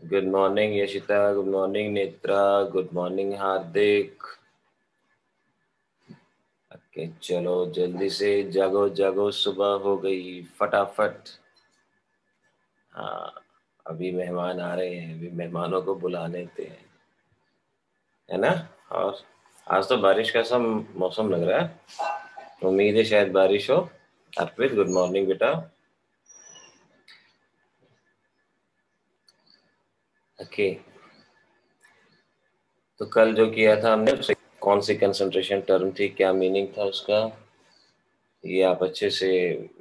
Good morning Yashita, good morning Netra, good morning Hardik. Okay चलो जल्दी से जागो जागो, सुबह हो गई फटाफट। हाँ, अभी मेहमान आ रहे हैं, अभी मेहमानों को बुला लेते हैं, है ना। और आज तो बारिश का सा मौसम लग रहा है, उम्मीद है शायद बारिश हो। अर्पित गुड मॉर्निंग बेटा। ओके, तो कल जो किया था हमने उसे कौन सी कंसंट्रेशन टर्म थी, क्या मीनिंग था उसका, ये आप अच्छे से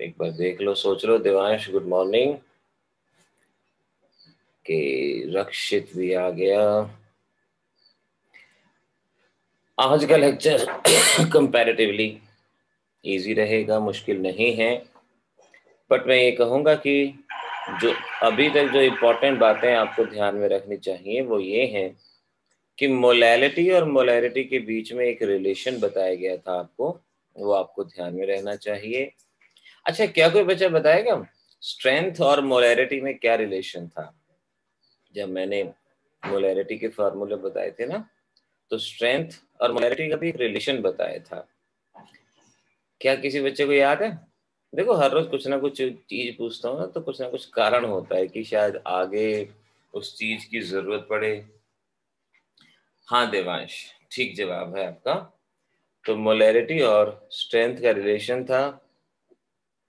एक बार देख लो, सोच लो। Devansh good morning. के रक्षित भी आ गया। आज का लेक्चर कंपैरेटिवली इजी रहेगा, मुश्किल नहीं है। बट मैं ये कहूँगा कि जो अभी तक जो इम्पोर्टेंट बातें आपको ध्यान में रखनी चाहिए वो ये हैं कि मोलैलिटी और मोलैरिटी के बीच में एक रिलेशन बताया गया था आपको, वो आपको ध्यान में रहना चाहिए। अच्छा, क्या कोई बच्चा बताएगा स्ट्रेंथ और मोलैरिटी में क्या रिलेशन था? जब मैंने मोलैरिटी के फार्मूले बताए थे ना, तो स्ट्रेंथ और मोलैरिटी का भी एक रिलेशन बताया था। क्या किसी बच्चे को याद है? देखो, हर रोज कुछ ना कुछ चीज पूछता हूँ ना, तो कुछ ना कुछ कारण होता है कि शायद आगे उस चीज की जरूरत पड़े। हाँ देवांश, ठीक जवाब है आपका। तो मोलैरिटी और स्ट्रेंथ का रिलेशन था,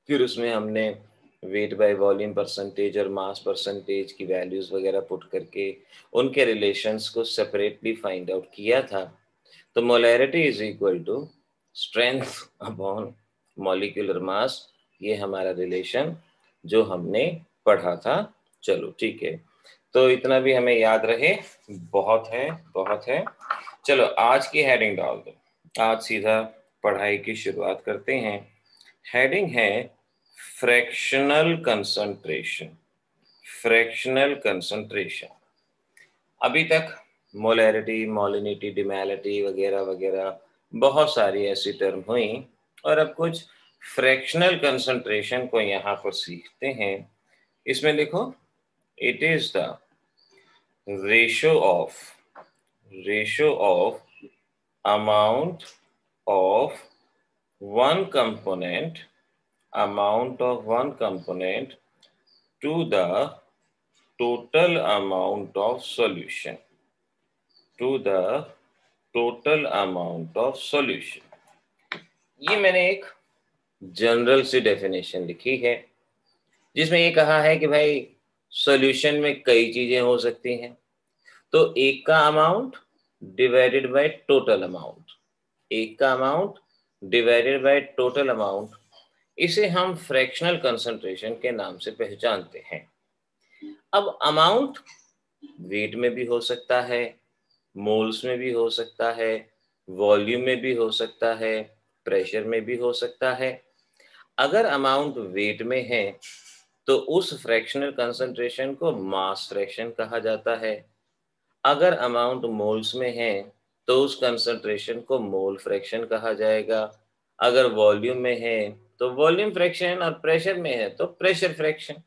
फिर उसमें हमने वेट बाय वॉल्यूम परसेंटेज और मास परसेंटेज की वैल्यूज वगैरह पुट करके उनके रिलेशंस को सेपरेटली फाइंड आउट किया था। तो molarity is equal to strength upon molecular mass, ये हमारा रिलेशन जो हमने पढ़ा था। चलो ठीक है, तो इतना भी हमें याद रहे, बहुत है बहुत है। चलो आज की हेडिंग डाल दो, आज सीधा पढ़ाई की शुरुआत करते हैं। हेडिंग है फ्रैक्शनल कंसंट्रेशन। फ्रैक्शनल कंसंट्रेशन, अभी तक मोलैरिटी, मोलिनिटी, डिमैलिटी वगैरह वगैरह बहुत सारी ऐसी टर्म हुई, और अब कुछ फ्रैक्शनल कंसंट्रेशन को यहाँ पर सीखते हैं। इसमें लिखो, it is the ratio of amount of one component to the total amount of solution, ये मैंने एक जनरल सी डेफिनेशन लिखी है, जिसमें ये कहा है कि भाई सॉल्यूशन में कई चीजें हो सकती हैं, तो एक का amount divided by total amount, एक का amount divided by total amount, इसे हम फ्रैक्शनल कंसंट्रेशन के नाम से पहचानते हैं। अब अमाउंट वेट में भी हो सकता है, मोल्स में भी हो सकता है, वॉल्यूम में भी हो सकता है, प्रेशर में भी हो सकता है। अगर अमाउंट वेट में है तो उस फ्रैक्शनल कंसंट्रेशन को मास फ्रैक्शन कहा जाता है। अगर अमाउंट मोल्स में है तो उस कंसंट्रेशन को मोल फ्रैक्शन कहा जाएगा। अगर वॉल्यूम में है तो वॉल्यूम फ्रैक्शन, और प्रेशर में है तो प्रेशर फ्रैक्शन।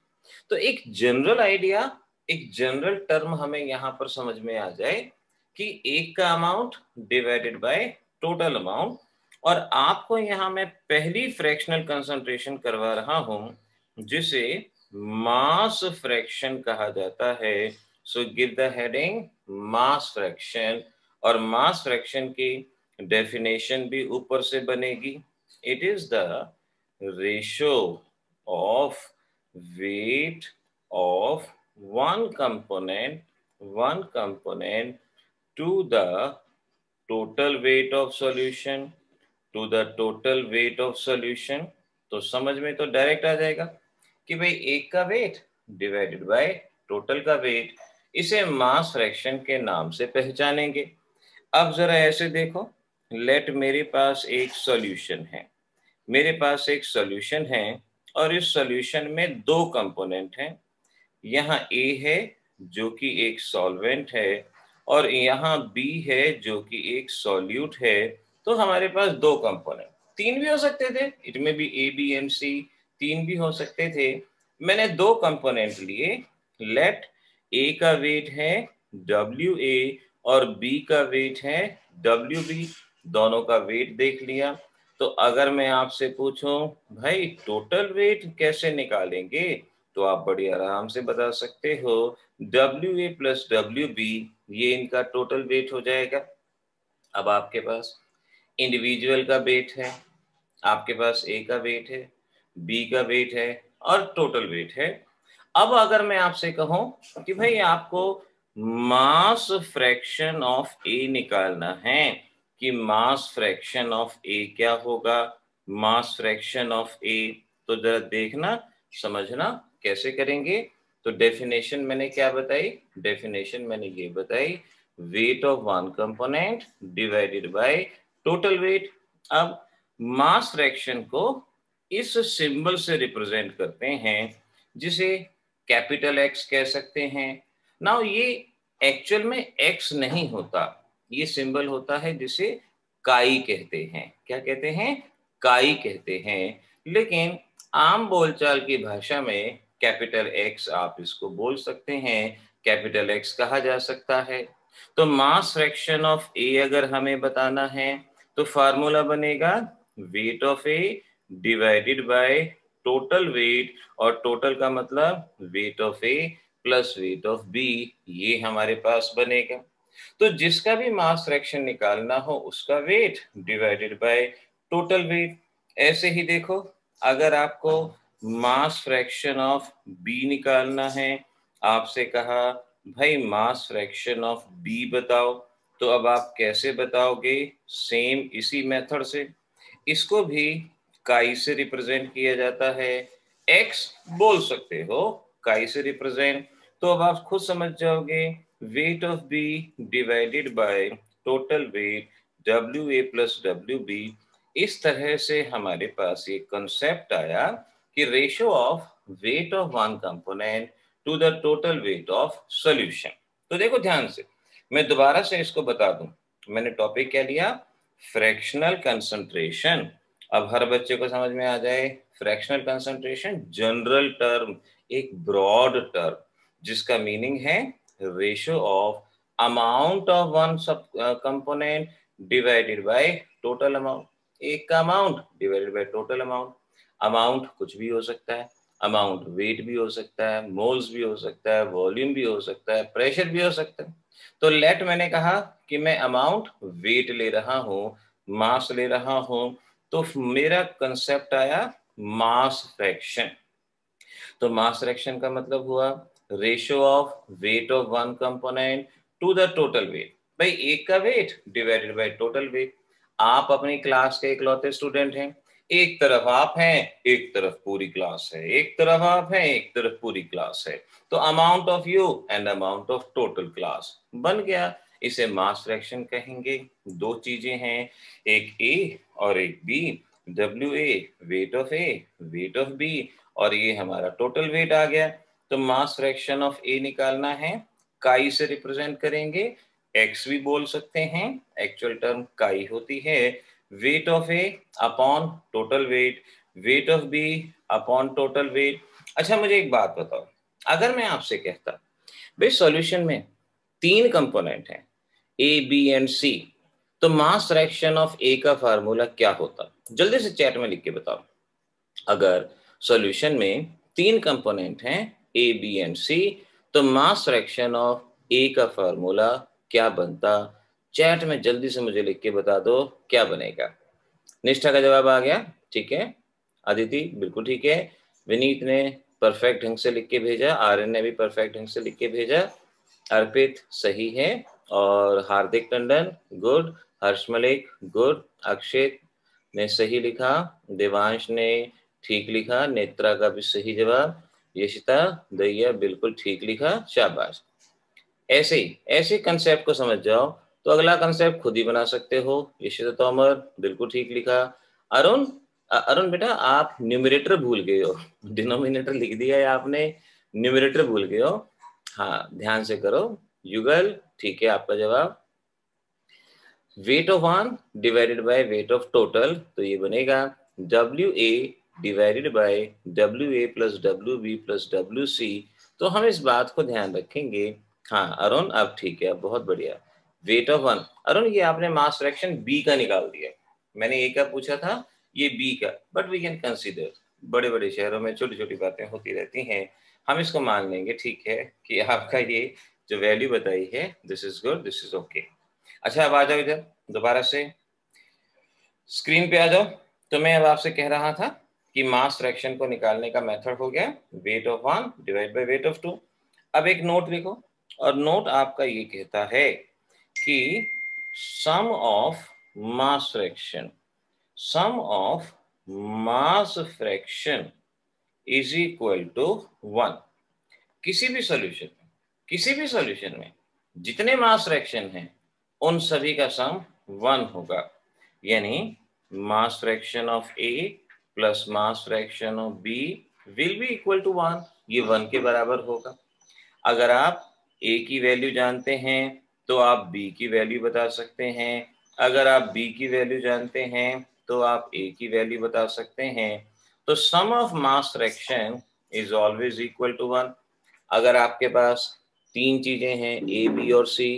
तो एक जनरल आइडिया, एक जनरल टर्म हमें यहाँ पर समझ में आ जाए कि एक का amount divided by total amount, और आपको यहाँ मैं पहली फ्रैक्शनल कंसंट्रेशन करवा रहा हूँ जिसे मास फ्रैक्शन कहा जाता है। So give the heading mass fraction, और मास फ्रैक्शन की डेफिनेशन भी ऊपर से बनेगी। It is the ratio of weight of one component to the total weight of solution, तो समझ में तो डायरेक्ट आ जाएगा कि भाई एक का वेट डिवाइडेड बाय टोटल का वेट, इसे मास फ्रैक्शन के नाम से पहचानेंगे। अब जरा ऐसे देखो, लेट मेरे पास एक सॉल्यूशन है, और इस सॉल्यूशन में दो कंपोनेंट हैं। यहाँ ए है जो कि एक सॉल्वेंट है, और यहाँ बी है जो कि एक सॉल्यूट है। तो हमारे पास दो कंपोनेंट, तीन भी हो सकते थे, इट में भी ए बी एंड सी, तीन भी हो सकते थे। मैंने दो कंपोनेंट लिए। लेट ए का वेट है WA और B का वेट है WB, दोनों का वेट देख लिया। तो अगर मैं आपसे पूछूं भाई टोटल वेट कैसे निकालेंगे, तो आप बड़ी आराम से बता सकते हो WA प्लस WB, ये इनका टोटल वेट हो जाएगा। अब आपके पास इंडिविजुअल का वेट है, आपके पास ए का वेट है, बी का वेट है और टोटल वेट है। अब अगर मैं आपसे कहूं कि भाई आपको मास फ्रैक्शन ऑफ ए निकालना है, कि मास फ्रैक्शन ऑफ ए क्या होगा, मास फ्रैक्शन ऑफ ए, तो जरा देखना समझना कैसे करेंगे। तो डेफिनेशन मैंने क्या बताई, डेफिनेशन मैंने ये बताई, wait of one component divided by total wait. अब मास फ्रैक्शन को इस सिंबल से रिप्रेजेंट करते हैं जिसे कैपिटल एक्स कह सकते हैं। नाउ ये एक्चुअल में एक्स नहीं होता, ये सिंबल होता है जिसे काई कहते हैं। क्या कहते हैं, काई कहते हैं। लेकिन आम बोलचाल की भाषा में कैपिटल एक्स आप इसको बोल सकते हैं, कैपिटल एक्स कहा जा सकता है। तो मास फ्रैक्शन ऑफ ए अगर हमें बताना है तो फार्मूला बनेगा weight of A divided by total weight, और टोटल का मतलब weight of A plus weight of B, ये हमारे पास बनेगा। तो जिसका भी मास फ्रैक्शन निकालना हो उसका wait divided by total wait. ऐसे ही देखो, अगर आपको मास फ्रैक्शन ऑफ बी निकालना है, आपसे कहा भाई मास फ्रैक्शन ऑफ बी बताओ, तो अब आप कैसे बताओगे, सेम इसी मेथड से। इसको भी काई से रिप्रेजेंट किया जाता है, एक्स बोल सकते हो काई से रिप्रेजेंट। तो अब आप खुद समझ जाओगे weight of B divided by total weight WA plus WB। इस तरह से हमारे पास ये कंसेप्ट आया कि ratio of weight of one component to the total weight of solution. तो देखो ध्यान से, मैं दोबारा से इसको बता दूं, मैंने टॉपिक क्या लिया, फ्रैक्शनल कंसंट्रेशन। अब हर बच्चे को समझ में आ जाए, फ्रैक्शनल कंसंट्रेशन जनरल टर्म, एक ब्रॉड टर्म जिसका मीनिंग है ratio of amount of one sub component divided by total amount. एक का amount divided by total amount. Amount कुछ भी हो सकता है, अमाउंट वेट भी हो सकता है, मोल्स भी हो सकता है, वॉल्यूम भी हो सकता है, प्रेशर भी हो सकता है। तो लेट मैंने कहा कि मैं अमाउंट वेट ले रहा हूं, मास ले रहा हूं, तो मेरा कंसेप्ट आया मास फ्रैक्शन। तो मास फ्रैक्शन का मतलब हुआ ratio of weight of one component to the total weight. भाई एक का weight divided by total weight. आप अपनी क्लास के इकलौते स्टूडेंट हैं, एक तरफ आप हैं एक तरफ पूरी क्लास है, एक तरफ आप हैं एक तरफ पूरी क्लास है, तो amount of you and amount of total class बन गया। इसे मास फ्रैक्शन कहेंगे। दो चीजें हैं, एक ए और एक B. WA weight of A, weight of B, और ये हमारा टोटल वेट आ गया। तो मास फ्रैक्शन ऑफ ए निकालना है, काई से रिप्रेजेंट करेंगे, एक्स भी बोल सकते हैं, एक्चुअल टर्म काई होती है। Weight of A upon total weight, weight of B upon total weight. अच्छा मुझे एक बात बताओ, अगर मैं आपसे कहता भाई सॉल्यूशन में तीन कंपोनेंट हैं ए बी एंड सी, तो मास फ्रैक्शन ऑफ ए का फार्मूला क्या होता, जल्दी से चैट में लिख के बताओ। अगर सॉल्यूशन में तीन कंपोनेंट हैं ए बी एंड सी, तो मास फ्रैक्शन ऑफ ए का फार्मूला क्या बनता, चैट में जल्दी से मुझे लिख के बता दो क्या बनेगा। निष्ठा का जवाब आ गया, ठीक है। अदिति बिल्कुल ठीक है, विनीत ने परफेक्ट ढंग से लिख के भेजा, आर्यन ने भी परफेक्ट ढंग से लिख के भेजा, अर्पित सही है, और हार्दिक टंडन गुड, हर्ष मलिक गुड, अक्षित ने सही लिखा, देवांश ने ठीक लिखा, नेत्रा का भी सही जवाब, यशिता दैया बिल्कुल ठीक लिखा, शाबाश। ऐसे ही ऐसे कंसेप्ट को समझ जाओ तो अगला कंसेप्ट खुद ही बना सकते हो। यशिता तोमर बिल्कुल ठीक लिखा। अरुण अरुण बेटा आप न्यूमरेटर भूल गए हो, डिनोमिनेटर लिख दिया है आपने, न्यूमरेटर भूल गए हो, हाँ ध्यान से करो। युगल ठीक है आपका जवाब। Wait of one divided by weight of total, तो ये बनेगा WA divided by WA plus WB plus WC, तो हम इस बात को ध्यान रखेंगे। हाँ अरुण, अब ठीक है, अब बहुत बढ़िया। वेट ऑफ 1, अरुण ये आपने मास फ्रैक्शन बी का निकाल दिया। मैंने ए का पूछा था, ये बी का, बट वी कैन कंसीडर, बड़े बड़े शहरों में छोटी छोटी बातें होती रहती हैं, हम इसको मान लेंगे, ठीक है, कि आपका ये जो वैल्यू बताई है, this is good, this is okay. अच्छा अब आ जाओ इधर, दोबारा से स्क्रीन पे आ जाओ। तो मैं अब आपसे कह रहा था कि मास फ्रैक्शन को निकालने का मेथड हो गया weight of 1 divide by weight of 2। अब एक नोट लिखो, और नोट आपका ये कहता है कि sum of mass fraction, sum of mass fraction is equal to 1। किसी भी सॉल्यूशन में, किसी भी सॉल्यूशन में जितने मास फ्रैक्शन हैं उन सभी का सम 1 होगा। यानी mass fraction of A plus mass fraction of B will be equal to 1, ये 1 के बराबर होगा। अगर आप ए की वैल्यू जानते हैं तो आप बी की वैल्यू बता सकते हैं, अगर आप बी की वैल्यू जानते हैं तो आप ए की वैल्यू बता सकते हैं। तो sum of mass fraction is always equal to 1। अगर आपके पास तीन चीजें हैं ए बी और सी,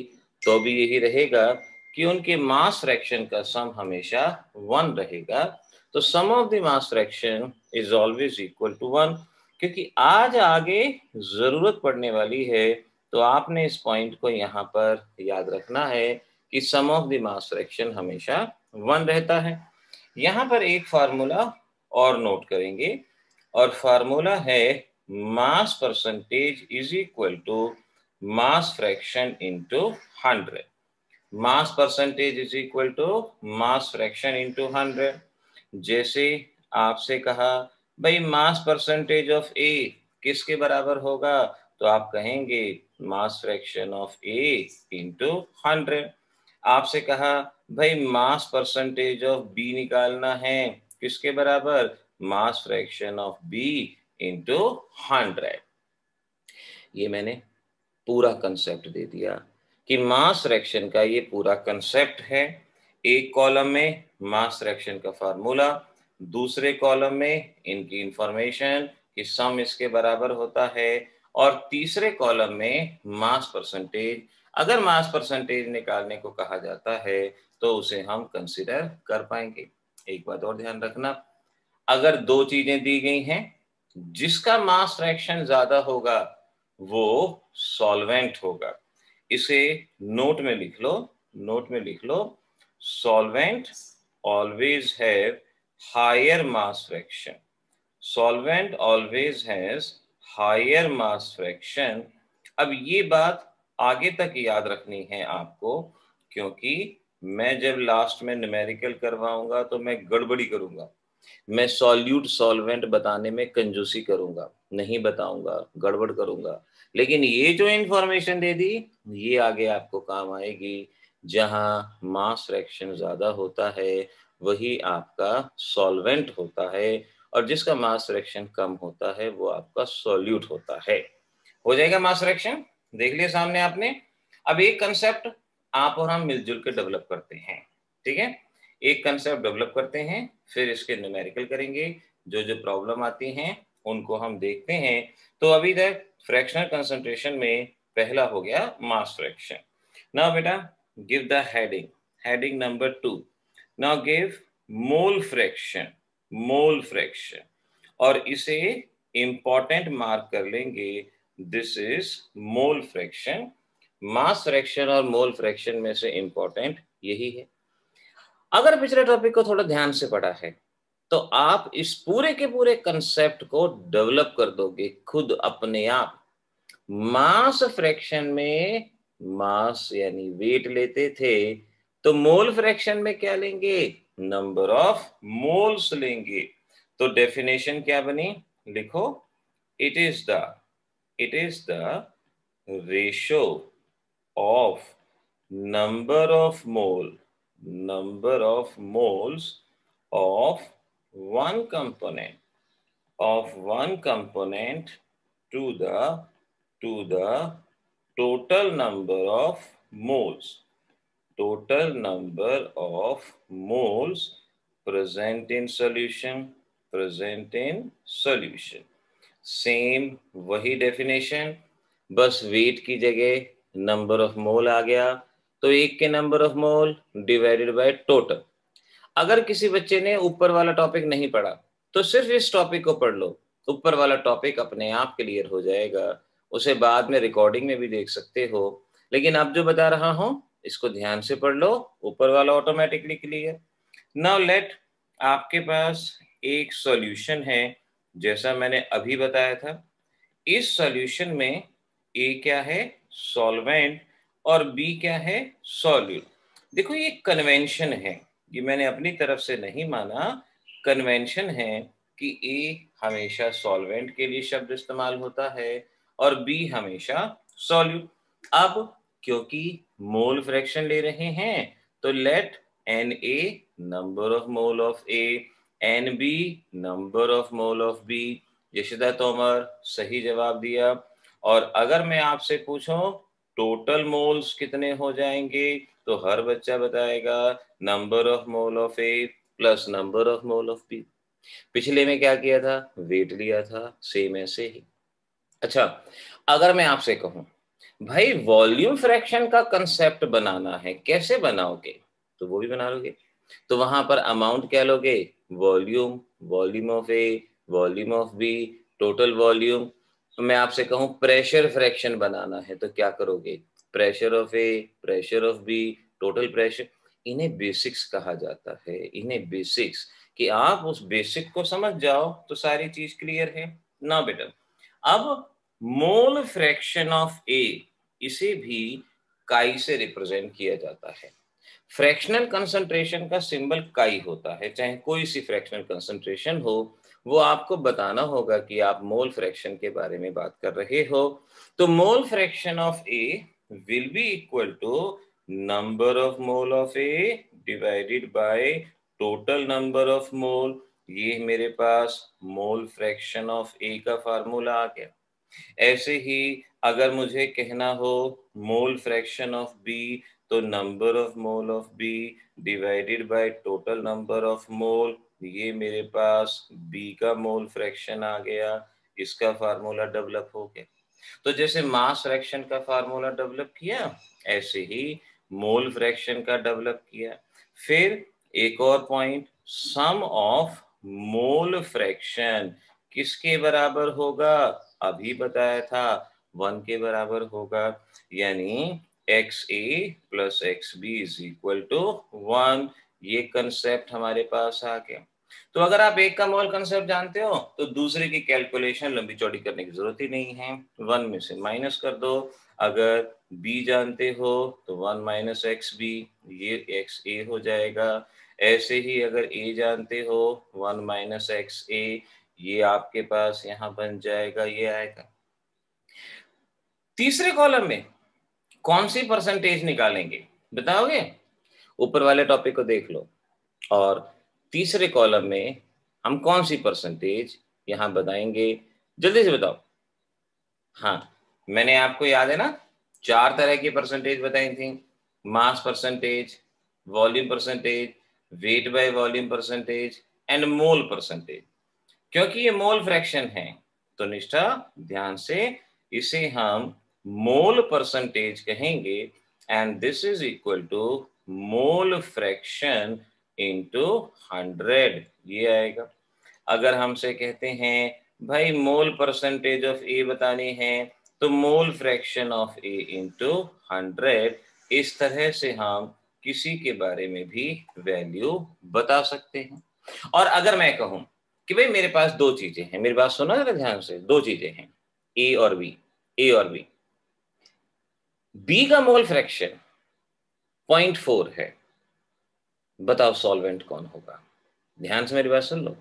तो भी यही रहेगा कि उनके मास फ्रैक्शन का सम हमेशा 1 रहेगा। तो sum of the mass fraction is always equal to 1। क्योंकि आज आगे जरूरत पड़ने वाली है, तो आपने इस पॉइंट को यहाँ पर याद रखना है कि sum of the mass fraction हमेशा 1 रहता है। यहाँ पर एक फार्मूला और नोट करेंगे, और फार्मूला है mass percentage is equal to mass fraction into 100। Mass percentage is equal to mass fraction into 100। जैसे आपसे कहा भाई मास परसेंटेज ऑफ ए किसके बराबर होगा, तो आप कहेंगे मास फ्रैक्शन ऑफ ए इनटू 100। आपसे कहा भाई मास परसेंटेज ऑफ बी निकालना है, किसके बराबर, मास फ्रैक्शन ऑफ बी इनटू 100। ये मैंने पूरा कंसेप्ट दे दिया कि मास फ्रैक्शन का ये पूरा कंसेप्ट है। एक कॉलम में मास फ्रैक्शन का फार्मूला, दूसरे कॉलम में इनकी इंफॉर्मेशन कि सम इसके बराबर होता है, और तीसरे कॉलम में मास परसेंटेज। अगर मास परसेंटेज निकालने को कहा जाता है तो उसे हम कंसिडर कर पाएंगे। एक बात और ध्यान रखना, अगर दो चीजें दी गई हैं, जिसका मास फ्रैक्शन ज्यादा होगा वो सॉल्वेंट होगा। इसे नोट में लिख लो, नोट में लिख लो, solvent always have higher mass fraction, solvent always has higher mass fraction. अब ये बात आगे तक याद रखनी है आपको, क्योंकि मैं जब लास्ट में न्यूमेरिकल करवाऊंगा तो मैं गड़बड़ी करूंगा, मैं सॉल्यूट सॉल्वेंट बताने में कंजूसी करूंगा, नहीं बताऊंगा, गड़बड़ करूंगा। लेकिन ये जो इंफॉर्मेशन दे दी ये आगे आपको काम आएगी। जहां मास फ्रैक्शन ज्यादा होता है वही आपका सॉल्वेंट होता है, और जिसका मास फ्रैक्शन कम होता है वो आपका सॉल्यूट होता है। हो जाएगा मास फ्रैक्शन, देख लिया सामने आपने। अब एक कंसेप्ट आप और हम मिलजुल के डेवलप करते हैं, ठीक है, एक कंसेप्ट डेवलप करते हैं, फिर इसके न्यूमेरिकल करेंगे, जो जो प्रॉब्लम आती हैं उनको हम देखते हैं। तो अभी तक फ्रैक्शनल कंसंट्रेशन में पहला हो गया मास फ्रैक्शन। नाउ बेटा give the heading, heading number 2। Now give mole fraction, mole fraction, और इसे इंपॉर्टेंट मार्क कर लेंगे, this is mole fraction. Mass fraction और मोल फ्रैक्शन में से इंपॉर्टेंट यही है। अगर पिछले टॉपिक को थोड़ा ध्यान से पढ़ा है तो आप इस पूरे के पूरे कंसेप्ट को डेवलप कर दोगे खुद अपने आप। मास फ्रैक्शन में मास यानी वेट लेते थे, तो मोल फ्रैक्शन में क्या लेंगे, नंबर ऑफ मोल्स लेंगे। तो डेफिनेशन क्या बनी, लिखो, it is the ratio of number of moles of one component to the total number of moles, total number of moles present in solution, present in solution। Same वही definition, बस wait की जगह number of मोल आ गया, तो एक के number of mole divided by total. अगर किसी बच्चे ने ऊपर वाला टॉपिक नहीं पढ़ा तो सिर्फ इस टॉपिक को पढ़ लो, ऊपर वाला टॉपिक अपने आप क्लियर हो जाएगा। उसे बाद में रिकॉर्डिंग में भी देख सकते हो, लेकिन अब जो बता रहा हूं इसको ध्यान से पढ़ लो, ऊपर वाला ऑटोमेटिकली क्लियर। नाउ लेट, आपके पास एक सॉल्यूशन है जैसा मैंने अभी बताया था। इस सॉल्यूशन में ए क्या है, सॉल्वेंट, और बी क्या है, सॉल्यूट। देखो ये कन्वेंशन है, ये मैंने अपनी तरफ से नहीं माना, कन्वेंशन है कि ए हमेशा सॉल्वेंट के लिए शब्द इस्तेमाल होता है और बी हमेशा सॉल्यूट। अब क्योंकि मोल फ्रैक्शन ले रहे हैं तो let N A number of mole of A, N B number of mole of B. Yashida Tomar सही जवाब दिया। और अगर मैं आपसे पूछूं टोटल मोल्स कितने हो जाएंगे, तो हर बच्चा बताएगा number of mole of A plus number of mole of B. पिछले में क्या किया था, वेट लिया था, सेम ऐसे ही। अच्छा, अगर मैं आपसे कहूं भाई वॉल्यूम फ्रैक्शन का कंसेप्ट बनाना है, कैसे बनाओगे, तो वो भी बना लोगे। तो वहां पर अमाउंट क्या लोगे, volume, volume of A, volume of B, total volume. तो मैं आपसे कहूं प्रेशर फ्रैक्शन बनाना है तो क्या करोगे, pressure of A, pressure of B, total pressure. इन्हें बेसिक्स कहा जाता है, इन्हें बेसिक्स, कि आप उस बेसिक को समझ जाओ तो सारी चीज क्लियर है ना बेटा। अब मोल फ्रैक्शन ऑफ ए, इसे भी काई से रिप्रेजेंट किया जाता है। फ्रैक्शनल कंसंट्रेशन का सिंबल काई होता है, चाहे कोई सी फ्रैक्शनल कंसंट्रेशन हो, वो आपको बताना होगा कि आप मोल फ्रैक्शन के बारे में बात कर रहे हो। तो mole fraction of A will be equal to number of mole of A divided by total number of mole. ये मेरे पास मोल फ्रैक्शन ऑफ ए का फार्मूला आ गया। ऐसे ही अगर मुझे कहना हो मोल फ्रैक्शन ऑफ बी, तो number of mole of B divided by total number of mole, ये मेरे पास बी का मोल फ्रैक्शन आ गया, इसका फार्मूला डेवलप हो गया। तो जैसे मास फ्रैक्शन का फार्मूला डेवलप किया, ऐसे ही मोल फ्रैक्शन का डेवलप किया। फिर एक और point, sum of mole fraction किसके बराबर होगा, अभी बताया था 1 के बराबर होगा, यानी X A plus X B is equal to 1। ये कंसेप्ट हमारे पास आ गया। तो अगर आप एक का मोल कंसेप्ट जानते हो तो दूसरे की कैलकुलेशन लंबी चौड़ी करने की जरूरत ही नहीं है, 1 में से माइनस कर दो। अगर बी जानते हो तो 1 माइनस एक्स बी, ये एक्स ए हो जाएगा। ऐसे ही अगर ए जानते हो 1 माइनस एक्स ए, ये आपके पास यहां बन जाएगा, ये आएगा। तीसरे कॉलम में कौन सी परसेंटेज निकालेंगे बताओगे, ऊपर वाले टॉपिक को देख लो, और तीसरे कॉलम में हम कौन सी परसेंटेज यहां बताएंगे, जल्दी से बताओ। हाँ, मैंने आपको याद है ना 4 तरह की परसेंटेज बताई थी, mass percentage, volume percentage, weight by volume percentage and mole percentage. क्योंकि ये मोल फ्रैक्शन है तो निष्ठा ध्यान से इसे हम मोल परसेंटेज कहेंगे, and this is equal to mole fraction into 100, ये आएगा। अगर हमसे कहते हैं भाई मोल परसेंटेज ऑफ ए बतानी है, तो mole fraction of A into 100, इस तरह से हम किसी के बारे में भी वैल्यू बता सकते हैं। और अगर मैं कहूं कि भाई मेरे पास दो चीजें हैं, मेरी बात सुनो जरा ध्यान से, दो चीजें हैं ए और बी, ए और बी, बी का मोल फ्रैक्शन 0.4 है, बताओ सॉल्वेंट कौन होगा। ध्यान से मेरी बात सुन लो,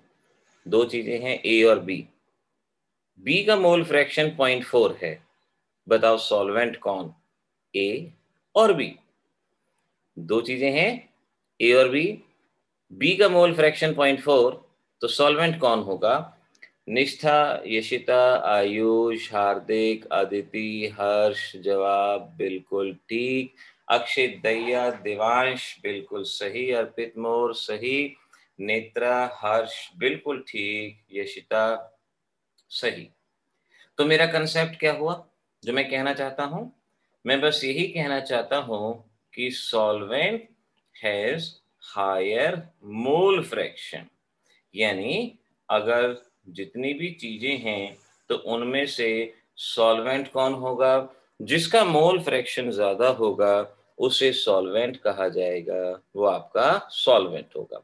दो चीजें हैं ए और बी, बी का मोल फ्रैक्शन 0.4 है, बताओ सॉल्वेंट कौन, ए और बी। दो चीजें हैं ए और बी का मोल फ्रैक्शन 0.4, तो सॉल्वेंट कौन होगा। निष्ठा, यशिता, आयुष, हार्दिक, अदिति, हर्ष जवाब बिल्कुल ठीक, अक्षित, दैया, देवांश बिल्कुल सही, अर्पित मोर सही, नेत्रा, हर्ष बिल्कुल ठीक, यशिता सही। तो मेरा कंसेप्ट क्या हुआ जो मैं कहना चाहता हूं? मैं बस यही कहना चाहता हूं कि solvent has higher mole fraction, यानी अगर जितनी भी चीजें हैं तो उनमें से सॉल्वेंट कौन होगा? जिसका मोल फ्रैक्शन ज्यादा होगा उसे सॉल्वेंट कहा जाएगा, वो आपका सॉल्वेंट होगा।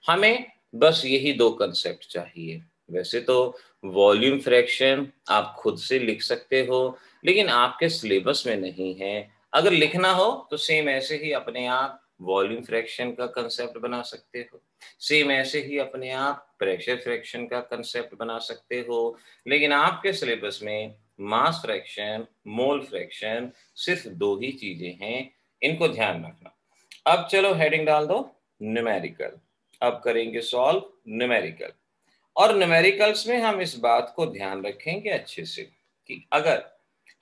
हमें बस यही दो कंसेप्ट चाहिए। वैसे तो वॉल्यूम फ्रैक्शन आप खुद से लिख सकते हो, लेकिन आपके सिलेबस में नहीं है। अगर लिखना हो तो सेम ऐसे ही अपने आप वॉल्यूम फ्रैक्शन का कंसेप्ट बना सकते हो, सेम ऐसे ही अपने आप प्रेशर फ्रैक्शन का कंसेप्ट बना सकते हो। लेकिन आपके सिलेबस में मास फ्रैक्शन, मोल फ्रैक्शन, सिर्फ दो ही चीजें हैं, इनको ध्यान रखना। अब चलो हेडिंग डाल दो न्यूमेरिकल। अब करेंगे सॉल्व न्यूमेरिकल, और न्यूमेरिकल्स में हम इस बात को ध्यान रखेंगे अच्छे से कि अगर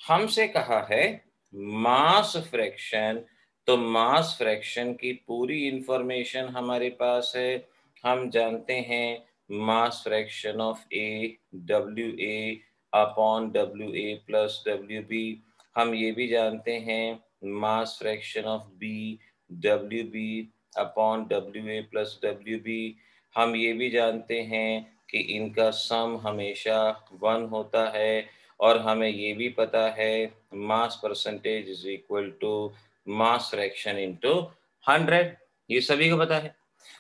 हमसे कहा है मास फ्रैक्शन, तो मास फ्रैक्शन की पूरी इंफॉर्मेशन हमारे पास है। हम जानते हैं mass fraction of A W A upon W A plus W B. हम ये भी जानते हैं mass fraction of B W B upon W A plus W B. हम ये भी जानते हैं कि इनका सम हमेशा 1 होता है, और हमें ये भी पता है mass percentage is equal to mass fraction into 100, ये सभी को पता है।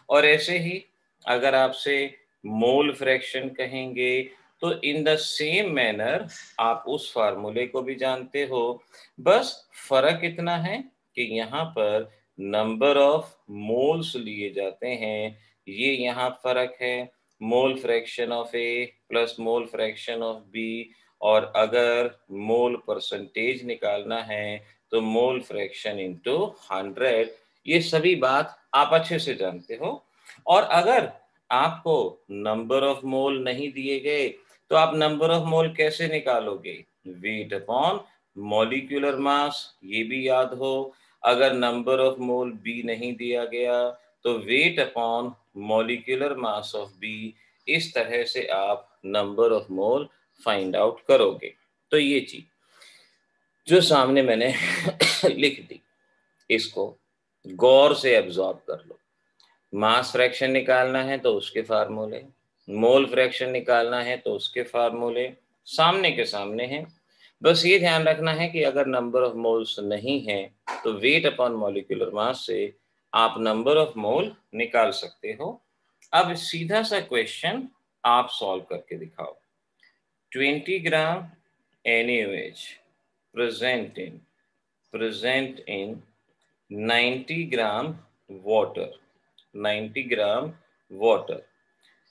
और ऐसे ही अगर आपसे मोल फ्रैक्शन कहेंगे तो इन द सेम मैनर आप उस फार्मूले को भी जानते हो, बस फर्क इतना है कि यहाँ पर नंबर ऑफ मोल्स लिए जाते हैं, ये यहाँ फर्क है। Mole fraction of A plus mole fraction of B, और अगर मोल परसेंटेज निकालना है तो मोल फ्रैक्शन इनटू 100। ये सभी बात आप अच्छे से जानते हो। और अगर आपको नंबर ऑफ मोल नहीं दिए गए तो आप नंबर ऑफ मोल कैसे निकालोगे? वेट अपॉन मॉलिक्यूलर मास, ये भी याद हो। अगर नंबर ऑफ मोल बी नहीं दिया गया तो weight upon molecular mass of B. इस तरह से आप number of mole find out करोगे। तो ये चीज जो सामने मैंने लिख दी, इसको गौर से एब्जॉर्ब कर लो। मास फ्रैक्शन निकालना है तो उसके फार्मूले, मोल फ्रैक्शन निकालना है तो उसके फार्मूले सामने के सामने हैं। बस ये ध्यान रखना है कि अगर नंबर ऑफ मोल्स नहीं है तो वेट अपॉन मॉलिक्यूलर मास से आप नंबर ऑफ मोल निकाल सकते हो। अब सीधा सा क्वेश्चन आप सॉल्व करके दिखाओ। 20 ग्राम NaOH present in 90 gram water, 90 gram water.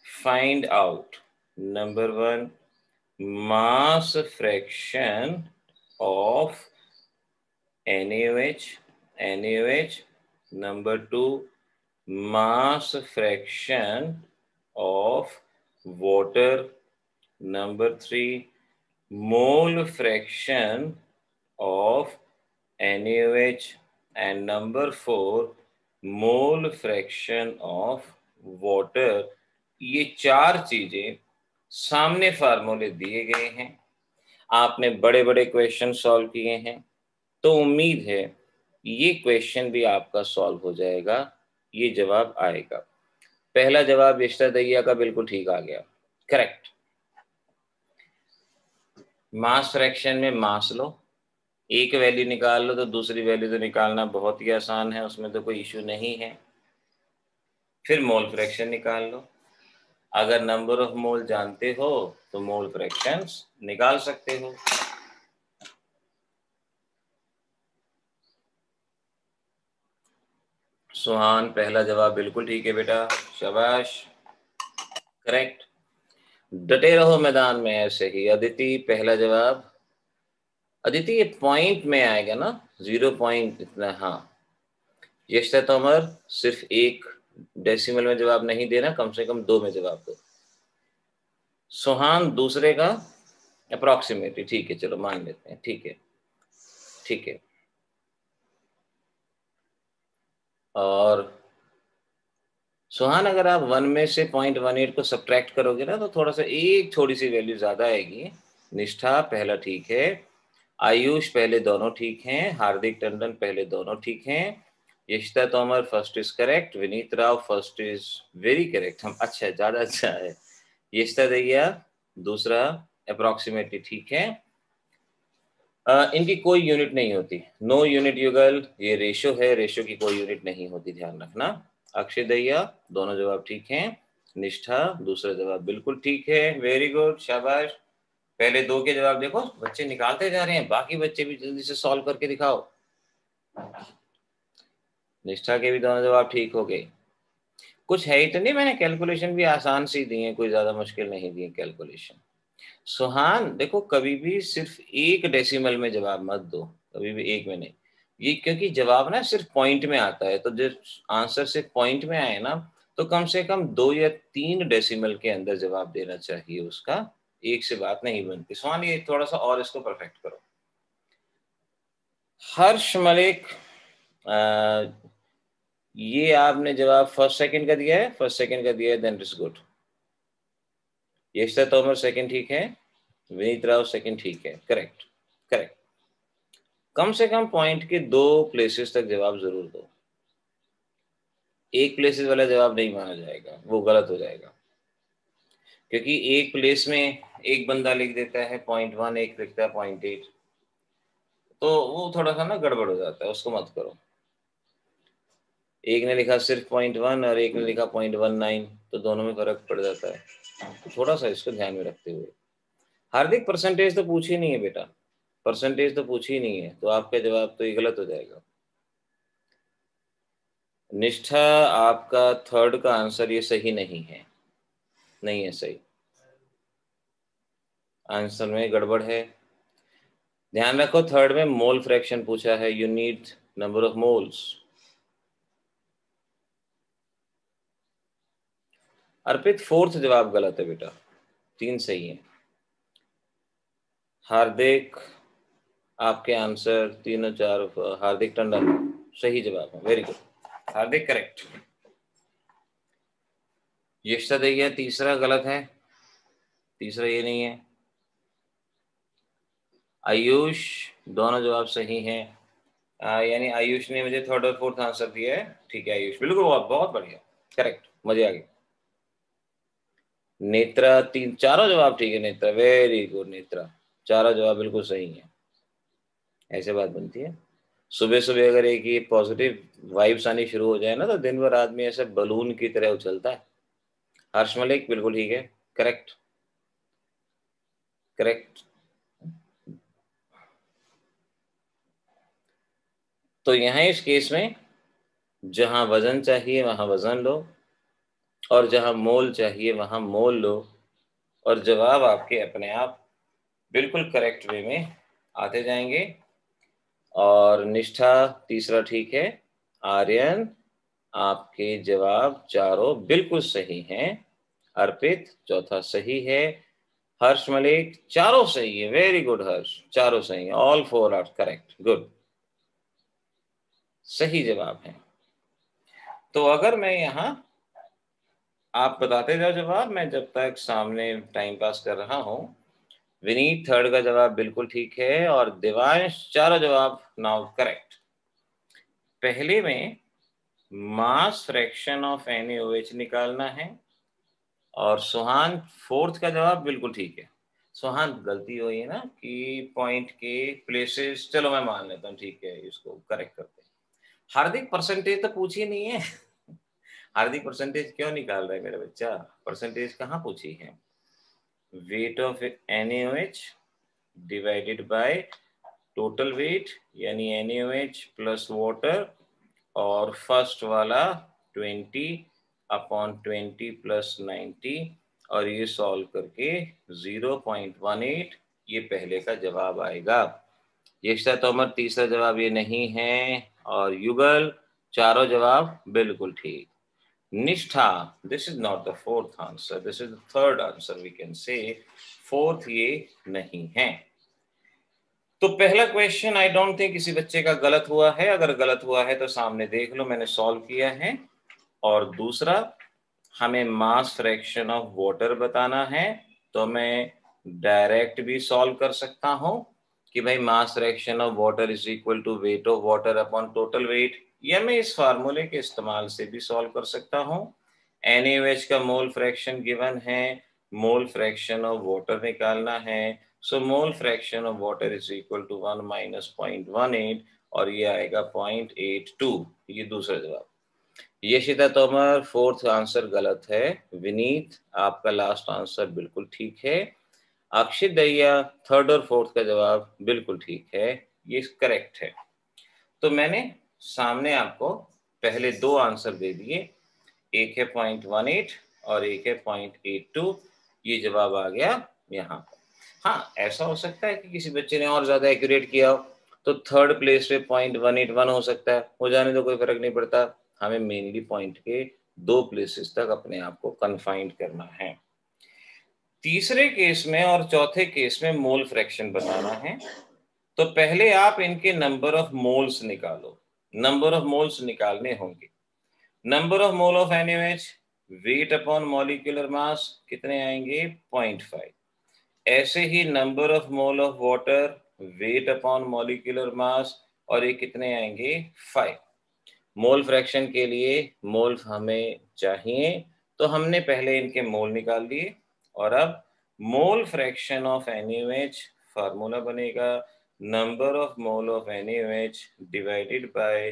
Find out number 1 mass fraction of NaOH, number 2 mass fraction of water, number 3 mole fraction of NaOH, and number 4 mole fraction of water। ये चार चीजें सामने फार्मूले दिए गए हैं। आपने बड़े बड़े क्वेश्चन सॉल्व किए हैं, तो उम्मीद है ये क्वेश्चन भी आपका सॉल्व हो जाएगा, ये जवाब आएगा। पहला जवाब यशोदैया का बिल्कुल ठीक आ गया, करेक्ट। मास फ्रैक्शन में मास लो, एक वैल्यू निकाल लो तो दूसरी वैल्यू तो निकालना बहुत ही आसान है, उसमें तो कोई इश्यू नहीं है। फिर मोल फ्रैक्शन निकाल लो, अगर नंबर ऑफ मोल जानते हो तो मोल फ्रैक्शंस निकाल सकते हो। सुहान पहला जवाब बिल्कुल ठीक है बेटा, शाबाश, करेक्ट। डटे रहो मैदान में ऐसे ही। अदिति पहला जवाब, अदिति ये पॉइंट में आएगा ना, 0 पॉइंट इतना, हाँ। यश तोमर सिर्फ एक डेसिमल में जवाब नहीं देना, कम से कम 2 में जवाब दो। सुहान दूसरे का अप्रोक्सीमेटली, ठीक है, चलो मान लेते हैं, ठीक है ठीक है। और सुहान अगर आप 1 में से 0.18 को सब्ट्रैक्ट करोगे ना तो थोड़ा सा एक थोड़ी सी वैल्यू ज्यादा आएगी, निष्ठा पहला ठीक है, आयुष पहले दोनों ठीक हैं, हार्दिक टंडन पहले दोनों ठीक हैं, Yashita Tomar first is correct, Vineet Rao first is very correct, हम अच्छा है, ज्यादा अच्छा है। यशिता दहिया दूसरा अप्रोक्सीमेटली ठीक है। इनकी कोई यूनिट नहीं होती, नो यूनिट युगल, ये रेशो है, रेशो की कोई यूनिट नहीं होती, ध्यान रखना। अक्षय दहिया दोनों जवाब ठीक हैं। निष्ठा दूसरा जवाब बिल्कुल ठीक है, वेरी गुड, शाबाश। पहले दो के जवाब देखो, बच्चे निकालते जा रहे हैं, बाकी बच्चे भी जल्दी से सॉल्व करके दिखाओ। निष्ठा के भी दोनों जवाब ठीक हो गए। कुछ है ही तो नहीं, मैंने कैलकुलेशन भी आसान सी दी है, कोई ज्यादा मुश्किल नहीं दी कैलकुलेशन। सुहान देखो, कभी भी सिर्फ एक डेसिमल में जवाब मत दो, कभी भी एक में नहीं, ये क्योंकि जवाब ना सिर्फ पॉइंट में आता है, तो जो आंसर सिर्फ पॉइंट में आए ना, तो कम से कम 2 या 3 डेसिमल के अंदर जवाब देना चाहिए उसका, एक से बात नहीं बनती। सुहान ये थोड़ा सा और इसको परफेक्ट करो। हर्ष मलिक, ये आपने जवाब फर्स्ट सेकंड का दिया है, फर्स्ट सेकंड का दिया है, then it's good. Yashita Tomar second ठीक है, विनीत राव सेकंड ठीक है, करेक्ट करेक्ट। कम से कम पॉइंट के 2 प्लेसेस तक जवाब जरूर दो, एक प्लेसेस वाला जवाब नहीं माना जाएगा, वो गलत हो जाएगा, क्योंकि एक प्लेस में एक बंदा लिख देता है .1, एक लिखता है .8, तो वो थोड़ा सा ना गड़बड़ हो जाता है, उसको मत करो। एक ने लिखा सिर्फ .1 और एक ने लिखा .19, तो दोनों में फर्क पड़ जाता है, तो थोड़ा सा इसको ध्यान में रखते हुए। हार्दिक परसेंटेज तो पूछी नहीं है बेटा, परसेंटेज तो पूछी नहीं है, तो आपका जवाब तो ये गलत हो जाएगा। निष्ठा आपका थर्ड का आंसर ये सही नहीं है, नहीं है सही, आंसर में गड़बड़ है। ध्यान रखो, थर्ड में मोल फ्रैक्शन पूछा है, you need number of moles. Arpit fourth जवाब गलत है बेटा, 3 सही है। हार्दिक आपके आंसर तीनों 4, हार्दिक टंडन सही जवाब है, वेरी गुड, हार्दिक करेक्ट। यशिता दहिया तीसरा गलत है, तीसरा ये नहीं है। आयुष दोनों जवाब सही हैं, यानी आयुष ने मुझे थर्ड और फोर्थ आंसर दिया है, ठीक है आयुष, बिल्कुल बहुत बढ़िया, करेक्ट, मजे आ गए। नेत्रा चारों जवाब ठीक है, नेत्रा वेरी गुड, नेत्रा चारों जवाब बिल्कुल सही है, ऐसे बात बनती है। सुबह सुबह अगर एक ये पॉजिटिव वाइब्स आनी शुरू हो जाए ना, तो दिन भर आदमी ऐसे बलून की तरह उछलता है। हर्ष मलिक बिल्कुल ठीक है, करेक्ट करेक्ट। तो यहाँ इस केस में जहां वजन चाहिए वहां वजन लो, और जहां मोल चाहिए वहां मोल लो, और जवाब आपके अपने आप बिल्कुल करेक्ट वे में आते जाएंगे। और निष्ठा तीसरा ठीक है, आर्यन आपके जवाब चारों बिल्कुल सही हैं, अर्पित चौथा सही है, हर्ष मलिक चारों सही है, वेरी गुड हर्ष, चारों सही है, ऑल 4 आर करेक्ट, गुड, सही जवाब है। तो अगर मैं यहाँ, आप बताते जाओ जवाब, मैं जब तक सामने टाइम पास कर रहा हूँ। विनीत थर्ड का जवाब बिल्कुल ठीक है, और देवांश चारों जवाब नाउ करेक्ट। पहले में मास फ्रैक्शन ऑफ NaOH निकालना है, और सुहान फोर्थ का जवाब बिल्कुल ठीक है। सुहान गलती हुई है ना कि पॉइंट के प्लेसेस, चलो मैं मान लेता हूँ, ठीक है, इसको करेक्ट करते हैं। हार्दिक परसेंटेज तो पूछी नहीं है हार्दिक परसेंटेज क्यों निकाल रहा है मेरा बच्चा, परसेंटेज कहाँ पूछी है। Weight of NaOH divided by total wait, यानी NaOH प्लस वाटर, और फर्स्ट वाला 20/20 प्लस 90, और ये सॉल्व करके 0.18, ये पहले का जवाब आएगा। यशिता तोमर तीसरा जवाब ये नहीं है, और युगल चारों जवाब बिल्कुल ठीक। Nishtha, this is not the fourth answer, this is the third answer, we can say fourth ये नहीं है। तो पहला क्वेश्चन आई डोंट थिंक किसी बच्चे का गलत हुआ है, अगर गलत हुआ है तो सामने देख लो, मैंने सॉल्व किया है। और दूसरा, हमें मास फ्रैक्शन ऑफ वाटर बताना है, तो मैं डायरेक्ट भी सॉल्व कर सकता हूं कि भाई mass fraction of water is equal to weight of water upon total weight, या मैं इस फार्मूले के इस्तेमाल से भी सॉल्व कर सकता हूं। NaOH का मोल फ्रैक्शन गिवन है, मोल फ्रैक्शन ऑफ वाटर निकालना है, so mole fraction of water is equal to 1 minus 0.18 और ये आएगा 0.82। ये दूसरा जवाब। यशिता तोमर फोर्थ आंसर गलत है। विनीत आपका लास्ट आंसर बिल्कुल ठीक है। अक्षित दहिया थर्ड और फोर्थ का जवाब बिल्कुल ठीक है, ये करेक्ट है। तो मैंने सामने आपको पहले दो आंसर दे दिए, एक है 0.18 और एक है 0.82। ये जवाब आ गया यहाँ पर। हाँ, ऐसा हो सकता है कि किसी बच्चे ने और ज्यादा एक्यूरेट किया हो, तो थर्ड प्लेस पे 0.181 हो सकता है, हो जाने तो कोई फर्क नहीं पड़ता। हमें मेनली पॉइंट के दो प्लेसेस तक अपने आप को कन्फाइंड करना है। तीसरे केस में और चौथे केस में मोल फ्रैक्शन बताना है, तो पहले आप इनके नंबर ऑफ मोल्स निकालो। नंबर ऑफ मोल्स निकालने होंगे। Number of mole of NaOH, weight upon molecular mass कितने आएंगे 0.5। ऐसे ही number of mole of water, weight upon molecular mass, और ये कितने आएंगे 5। मोल फ्रैक्शन के लिए मोल हमें चाहिए, तो हमने पहले इनके मोल निकाल दिए, और अब mole fraction of NaOH formula बनेगा number of mole of NaOH divided by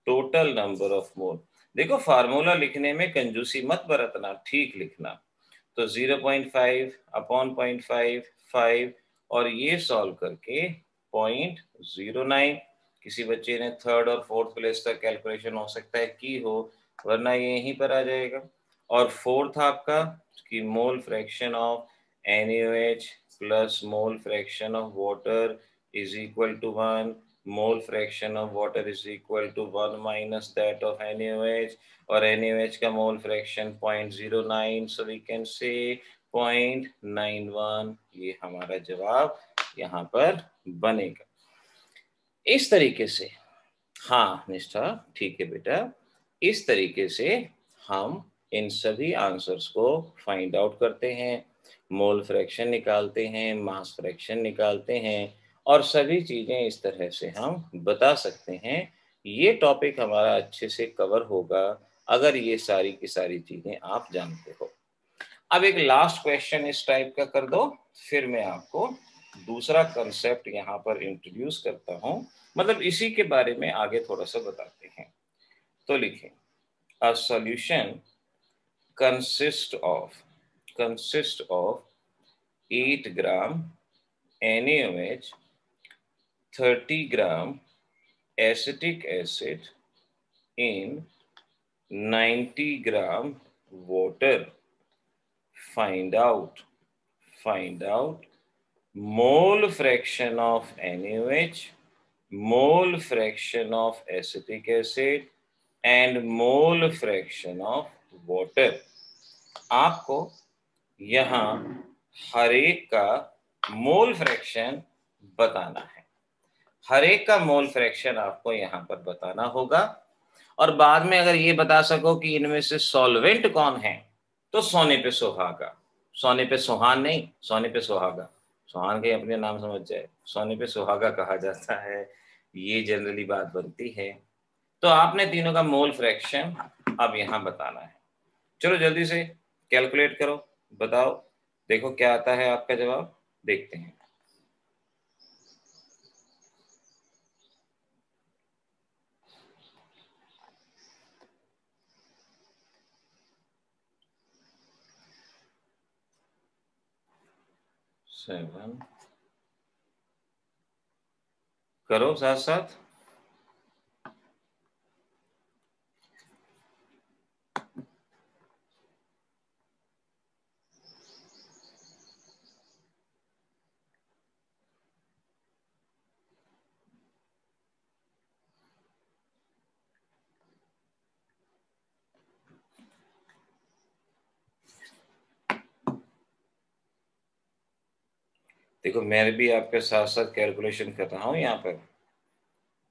total number of mole. देखो फार्मूला लिखने में कंजूसी मत बरतना, ठीक लिखना। तो 0.5 अपॉन 0.5 5, और ये सॉल्व करके 0.09। किसी बच्चे ने थर्ड और फोर्थ प्लेस तक कैलकुलेशन हो सकता है की हो, वरना ये यहीं पर आ जाएगा। और फोर्थ आपका कि mole fraction of NaOH plus mole fraction of water is equal to 1, mole fraction of water is equal to 1 minus that of NaOH, और NaOH का mole fraction 0.09, so we can say 0.91। ये हमारा जवाब यहाँ पर बनेगा। इस तरीके से, हाँ निष्ठा ठीक है बेटा, इस तरीके से हम इन सभी आंसर्स को फाइंड आउट करते हैं, मोल फ्रैक्शन निकालते हैं, मास फ्रैक्शन निकालते हैं, और सभी चीजें इस तरह से हम बता सकते हैं। ये टॉपिक हमारा अच्छे से कवर होगा अगर ये सारी की सारी चीजें आप जानते हो। अब एक लास्ट क्वेश्चन इस टाइप का कर दो, फिर मैं आपको दूसरा कंसेप्ट यहाँ पर इंट्रोड्यूस करता हूँ, मतलब इसी के बारे में आगे थोड़ा सा बताते हैं। तो लिखें, a solution consist of 8 gram NaOH, 30 gram acetic acid in 90 gram water. Find out mole fraction of NaOH, mole fraction of acetic acid and mole fraction of water. आपको यहाँ हर एक का मोल फ्रैक्शन बताना है, हर एक का मोल फ्रैक्शन आपको यहाँ पर बताना होगा। और बाद में अगर ये बता सको कि इनमें से सॉल्वेंट कौन है, तो सोने पे सुहागा। सोने पे सुहान नहीं, सोने पे सुहागा। सुहान के अपने नाम समझ जाए, सोने पे सुहागा कहा जाता है, ये जनरली बात बनती है। तो आपने तीनों का मोल फ्रैक्शन अब यहाँ बताना है। चलो जल्दी से कैलकुलेट करो, बताओ, देखो क्या आता है आपका जवाब, देखते हैं। सेवन करो साथ साथ। देखो मैं भी आपके साथ साथ कैलकुलेशन कर रहा हूँ यहाँ पर,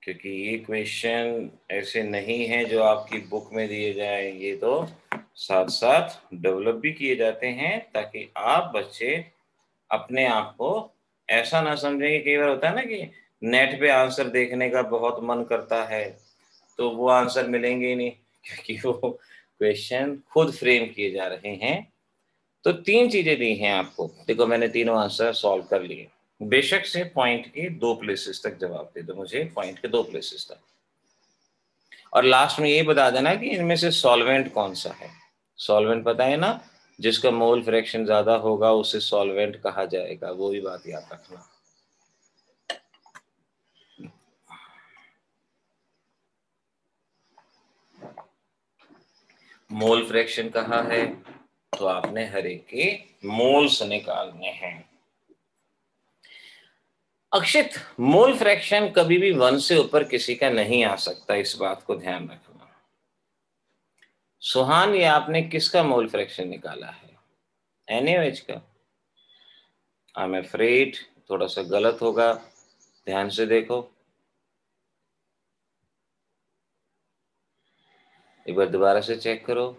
क्योंकि ये क्वेश्चन ऐसे नहीं है जो आपकी बुक में दिए जाए, ये तो साथ साथ डेवलप भी किए जाते हैं ताकि आप बच्चे अपने आप को ऐसा ना समझेंगे। कई बार होता है ना कि नेट पे आंसर देखने का बहुत मन करता है, तो वो आंसर मिलेंगे ही नहीं, क्योंकि वो क्वेश्चन खुद फ्रेम किए जा रहे हैं। तो 3 चीजें दी हैं आपको, देखो मैंने तीनों आंसर सॉल्व कर लिए। बेशक से पॉइंट के 2 प्लेसेस तक जवाब दे दो मुझे, पॉइंट के 2 प्लेसेस तक, और लास्ट में ये बता देना कि इनमें से सॉल्वेंट कौन सा है। सॉल्वेंट पता है ना, जिसका मोल फ्रैक्शन ज्यादा होगा उसे सॉल्वेंट कहा जाएगा, वो भी बात याद रखना। मोल फ्रैक्शन कहा है तो आपने हर एक के मोल्स निकालने हैं। अक्षित, मोल फ्रैक्शन कभी भी 1 से ऊपर किसी का नहीं आ सकता, इस बात को ध्यान रखना। सुहान, ये आपने किसका मोल फ्रैक्शन निकाला है? NaOH का। आई एम अफ्रेड थोड़ा सा गलत होगा, ध्यान से देखो, एक बार दोबारा से चेक करो।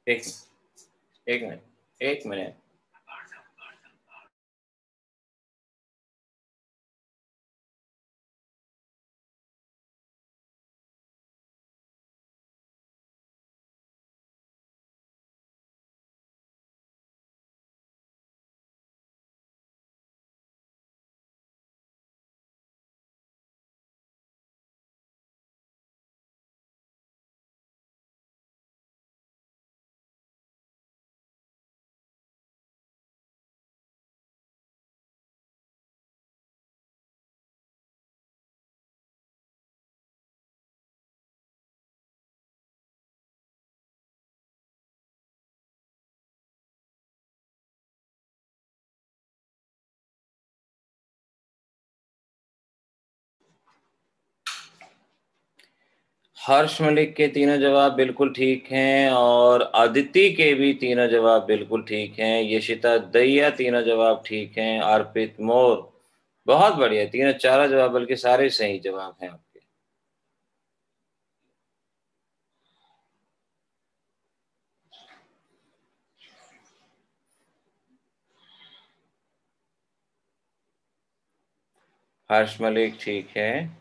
एक एक मिनट, एक मिनट। हर्ष मलिक के तीनों जवाब बिल्कुल ठीक हैं, और अदिति के भी तीनों जवाब बिल्कुल ठीक हैं। यशिता दहिया तीनों जवाब ठीक हैं। अर्पित मोर, बहुत बढ़िया, तीनों चारों जवाब बल्कि सारे सही जवाब हैं आपके। हर्ष मलिक ठीक है।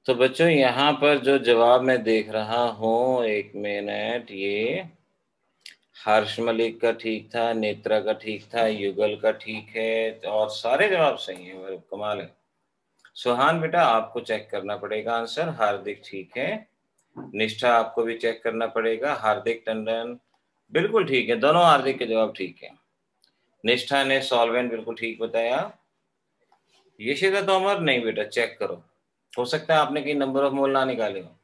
तो बच्चों यहाँ पर जो जवाब मैं देख रहा हूँ, एक मिनट, ये हर्ष मलिक का ठीक था, नेत्रा का ठीक था, युगल का ठीक है, और सारे जवाब सही हैं, कमाल है। सुहान बेटा आपको चेक करना पड़ेगा आंसर, हार्दिक ठीक है, निष्ठा आपको भी चेक करना पड़ेगा, हार्दिक टंडन बिल्कुल ठीक है, दोनों हार्दिक के जवाब ठीक है। निष्ठा ने सॉल्वेंट बिल्कुल ठीक बताया। यशिता तोमर नहीं बेटा, चेक करो, हो सकता है आपने कहीं नंबर ऑफ मोल ना निकाले हो।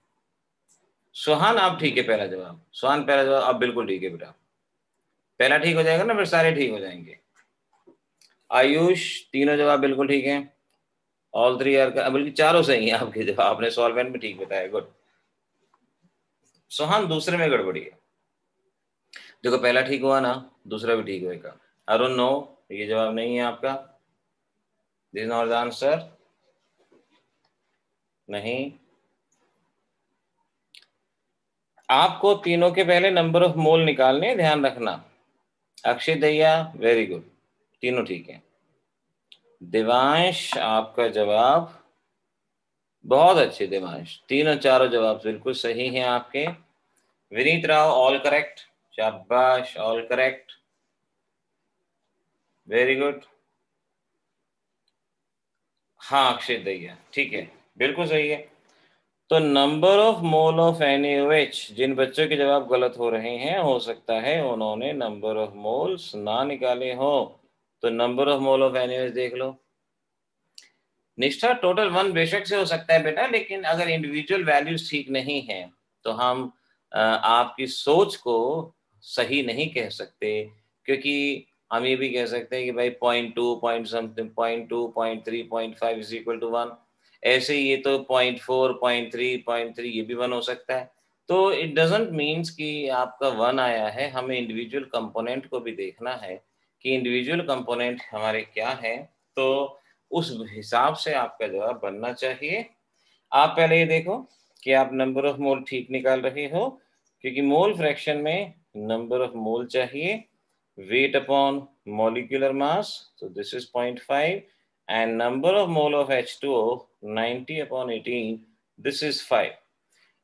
सुहान आप ठीक है, पहला जवाब, सुहान पहला जवाब आप बिल्कुल ठीक है बेटा, पहला ठीक हो जाएगा ना, फिर सारे ठीक हो जाएंगे। आयुष तीनों जवाब बिल्कुल ठीक है, ऑल थ्री आर, बल्कि चारों सही हैं आपके जवाब, आपने सॉल्वेंट में ठीक बताया, गुड। सुहान दूसरे में गड़बड़ी है, देखो पहला ठीक हुआ ना, दूसरा भी ठीक होगा। अरुण नो, ये जवाब नहीं है आपका, this is not the answer, नहीं। आपको तीनों के पहले नंबर ऑफ मोल निकालने, ध्यान रखना। अक्षय दहिया वेरी गुड, तीनों ठीक है। देवांश आपका जवाब बहुत अच्छे, देवांश तीनों चारों जवाब बिल्कुल सही हैं आपके। विनीत राव ऑल करेक्ट, शाबाश, ऑल करेक्ट, वेरी गुड। हाँ अक्षय दहिया ठीक है, बिल्कुल सही है। तो number of mole of NaOH, जिन बच्चों के जवाब गलत हो रहे हैं, हो सकता है उन्होंने नंबर ऑफ मोल्स ना निकाले हो। तो number of mole of NaOH देख लो। निष्ठा टोटल 1 बेशक से हो सकता है बेटा, लेकिन अगर इंडिविजुअल वैल्यूज ठीक नहीं है तो हम आपकी सोच को सही नहीं कह सकते, क्योंकि हम ये भी कह सकते हैं कि भाई 0.2 point something, 0.2 0.3 0.5 is equal to 1, ऐसे ही ये तो 0.4 0.3 0.3 ये भी 1 हो सकता है। तो इट डजंट मीन्स कि आपका 1 आया है, हमें इंडिविजुअल कंपोनेंट को भी देखना है कि इंडिविजुअल कंपोनेंट हमारे क्या है, तो उस हिसाब से आपका जवाब बनना चाहिए। आप पहले ये देखो कि आप नंबर ऑफ मोल ठीक निकाल रहे हो, क्योंकि मोल फ्रैक्शन में नंबर ऑफ मोल चाहिए, वेट अपॉन मॉलिक्यूलर मास, तो this is 0.5, and number of mole of H2O 90 upon 18, this is 5।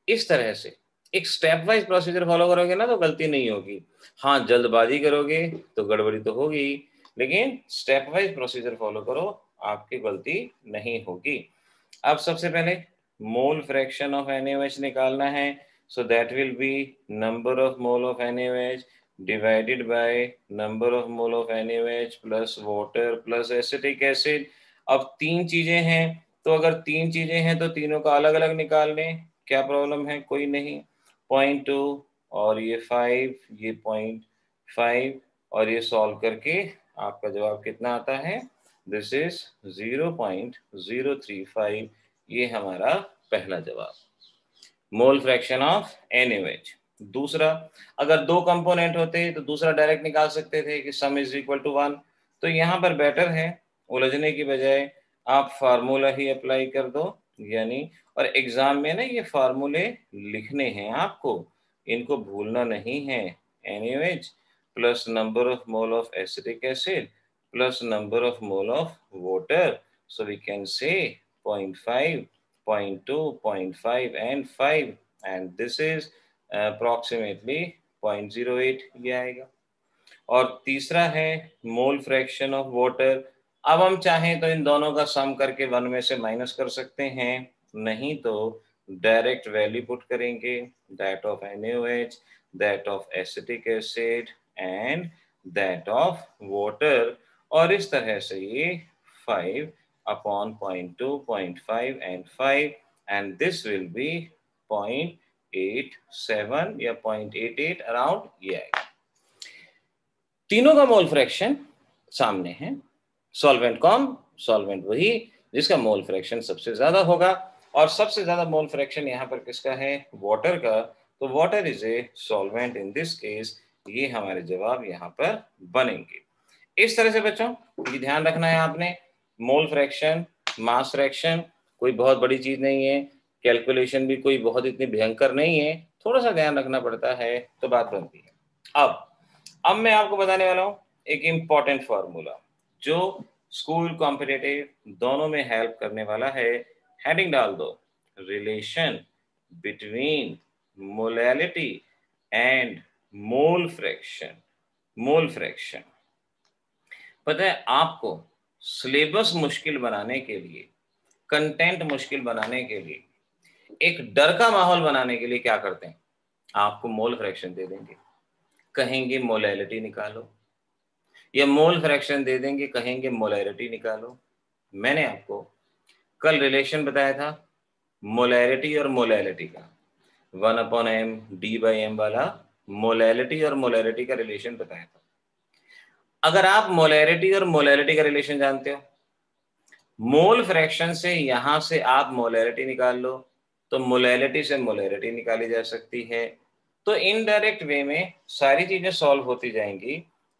इस तरह से एक स्टेप वाइज प्रोसीजर फॉलो करोगे ना तो गलती नहीं होगी। हाँ जल्दबाजी करोगे तो गड़बड़ी तो होगी, लेकिन स्टेप वाइज प्रोसीजर फॉलो करो, आपकी गलती नहीं होगी। अब सबसे पहले मोल फ्रैक्शन ऑफ NaOH निकालना है, so that will be number of mole of NaOH divided by number of mole of NaOH plus water plus acetic acid. अब तीन चीजें हैं, तो अगर तीन चीजें हैं तो तीनों का अलग अलग निकाल लें, क्या प्रॉब्लम है, कोई नहीं। 0.2 और ये 5, ये 0.5 और ये सॉल्व करके आपका जवाब कितना आता है, दिस इज 0.035, ये हमारा पहला जवाब, मोल फ्रैक्शन ऑफ NaOH। दूसरा, अगर दो कंपोनेंट होते तो दूसरा डायरेक्ट निकाल सकते थे कि सम इज इक्वल टू 1, तो यहाँ पर बेटर है उलझने की बजाय आप फार्मूला ही अप्लाई कर दो, यानी, और एग्जाम में ना ये फार्मूले लिखने हैं आपको, इनको भूलना नहीं है। NaOH plus number of mole of acetic acid plus number of mole of water, so we can say 0.5, 0.2, 0.5 and 5, and this is approximately 0.08 ये आएगा। और तीसरा है मोल फ्रैक्शन ऑफ वाटर। अब हम चाहें तो इन दोनों का सम करके 1 में से माइनस कर सकते हैं, नहीं तो डायरेक्ट वैल्यू पुट करेंगे, that of NaOH, that of acetic acid and that of water, और इस तरह से ये 5 upon 0.2, 0.5 and 5, and this will be 0.87 या 0.88 अराउंड ये आएगा। तीनों का मोल फ्रैक्शन सामने है, सॉल्वेंट कौन, सॉल्वेंट वही जिसका मोल फ्रैक्शन सबसे ज्यादा होगा, और सबसे ज्यादा मोल फ्रैक्शन यहाँ पर किसका है, वाटर का, तो water is a solvent in this case, ये हमारे जवाब यहाँ पर बनेंगे। इस तरह से बच्चों ये ध्यान रखना है आपने, मोल फ्रैक्शन, मास फ्रैक्शन कोई बहुत बड़ी चीज नहीं है, कैलकुलेशन भी कोई बहुत इतनी भयंकर नहीं है, थोड़ा सा ध्यान रखना पड़ता है तो बात बनती है। अब मैं आपको बताने वाला हूं एक इंपॉर्टेंट फॉर्मूला जो स्कूल कॉम्पिटिटिव दोनों में हेल्प करने वाला है। हेडिंग डाल दो, relation between molality and mole fraction. Mole fraction, पता है आपको सिलेबस मुश्किल बनाने के लिए कंटेंट मुश्किल बनाने के लिए, एक डर का माहौल बनाने के लिए क्या करते हैं, आपको मोल फ्रैक्शन दे देंगे, कहेंगे मोलैलिटी निकालो, या मोल फ्रैक्शन दे देंगे, कहेंगे मोलैरिटी निकालो। मैंने आपको कल रिलेशन बताया था मोलैरिटी और मोलैलिटी का, 1/m d/m वाला मोलैलिटी और मोलैरिटी का रिलेशन बताया था। अगर आप मोलैरिटी और मोलैलिटी का रिलेशन जानते हो, मोल फ्रैक्शन से यहां से आप मोलैरिटी निकाल लो, तो मोलैलिटी से मोलैरिटी निकाली जा सकती है। तो इनडायरेक्ट वे में सारी चीजें सॉल्व होती जाएंगी।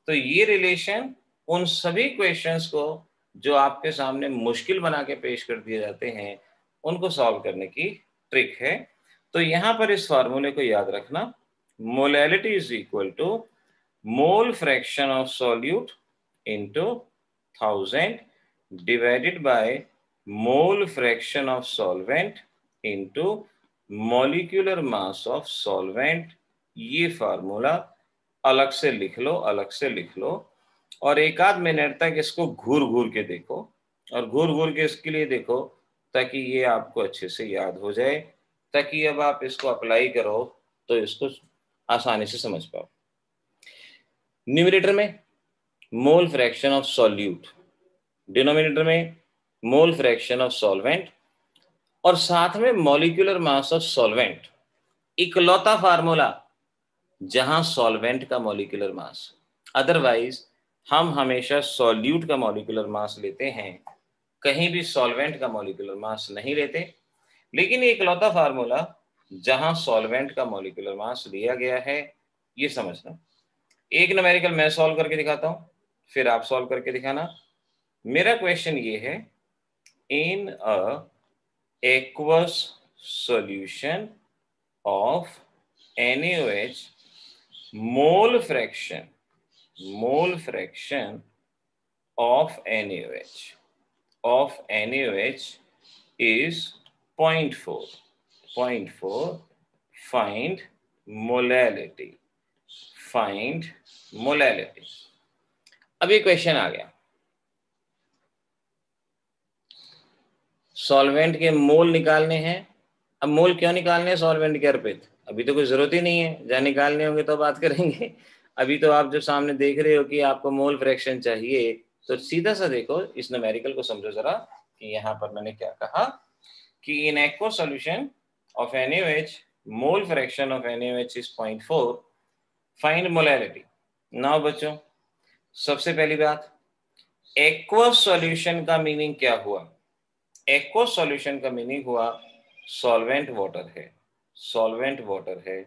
तो ये रिलेशन उन सभी क्वेश्चंस को जो आपके सामने मुश्किल बना के पेश कर दिए जाते हैं, उनको सॉल्व करने की ट्रिक है। तो यहां पर इस फार्मूले को याद रखना, molality is equal to mole fraction of solute into 1000 divided by mole fraction of solvent into molecular mass of solvent। ये फार्मूला अलग से लिख लो, अलग से लिख लो, और एक आध मिनट तक इसको घूर घूर के देखो, और घूर घूर के इसके लिए देखो ताकि ये आपको अच्छे से याद हो जाए, ताकि अब आप इसको अप्लाई करो तो इसको आसानी से समझ पाओ। न्यूमरेटर में मोल फ्रैक्शन ऑफ सॉल्यूट, डिनोमिनेटर में मोल फ्रैक्शन ऑफ सॉल्वेंट, और साथ में मॉलिक्यूलर मास ऑफ सॉल्वेंट। इकलौता फार्मूला जहां सॉल्वेंट का मॉलिक्यूलर मास, अदरवाइज हम हमेशा सॉल्यूट का मॉलिक्यूलर मास लेते हैं, कहीं भी सॉल्वेंट का मॉलिक्यूलर मास नहीं लेते। लेकिन ये इकलौता फार्मूला जहां सॉल्वेंट का मॉलिक्यूलर मास लिया गया है, ये समझना। एक न्यूमेरिकल मैं सॉल्व करके दिखाता हूं, फिर आप सॉल्व करके दिखाना। मेरा क्वेश्चन ये है, in a aqueous solution of NaOH, mole fraction of NaOH is 0.4. Find molality। अब ये क्वेश्चन आ गया, सॉल्वेंट के मोल निकालने हैं। अब मोल क्यों निकालने हैं सॉल्वेंट के अर्पित, अभी तो कोई जरूरत ही नहीं है, जहाँ निकालने होंगे तो बात करेंगे। अभी तो आप जो सामने देख रहे हो कि आपको मोल फ्रैक्शन चाहिए, तो सीधा सा देखो, इस न्यूमेरिकल को समझो जरा कि यहाँ पर मैंने क्या कहा कि in aqueous solution of NaOH mole fraction of NaOH is 0.4। Find molality. Now बच्चों, सबसे पहली बात, एक्वस सॉल्यूशन का मीनिंग क्या हुआ? एक्वस सॉल्यूशन का मीनिंग हुआ सॉल्वेंट वाटर है, सॉल्वेंट वाटर है।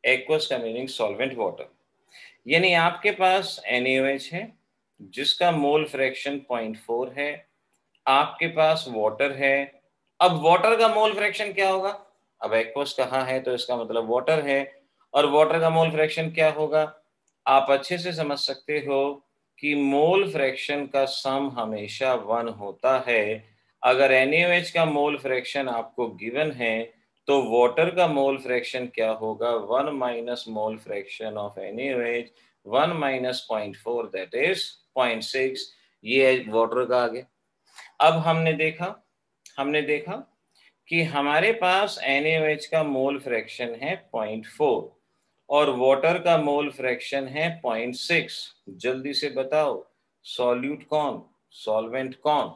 एक्वस का मीनिंग सॉल्वेंट वाटर, यानी आपके पास NaOH है जिसका मोल फ्रैक्शन 0.4 है, आपके पास वाटर है। अब वाटर का मोल फ्रैक्शन क्या होगा? अब एक्वस कहाँ है तो इसका मतलब वाटर है, और वाटर का मोल फ्रैक्शन क्या होगा? आप अच्छे से समझ सकते हो कि मोल फ्रैक्शन का सम हमेशा 1 होता है। अगर NaOH का मोल फ्रैक्शन आपको गिवन है तो वाटर का मोल फ्रैक्शन क्या होगा? 1 minus mole fraction of NaOH, 1 minus 0.4 that is 0.6। ये वाटर का आ गया। अब हमने देखा कि हमारे पास NaOH का मोल फ्रैक्शन है 0.4 और वाटर का मोल फ्रैक्शन है 0.6। जल्दी से बताओ, सॉल्यूट कौन, सॉल्वेंट कौन?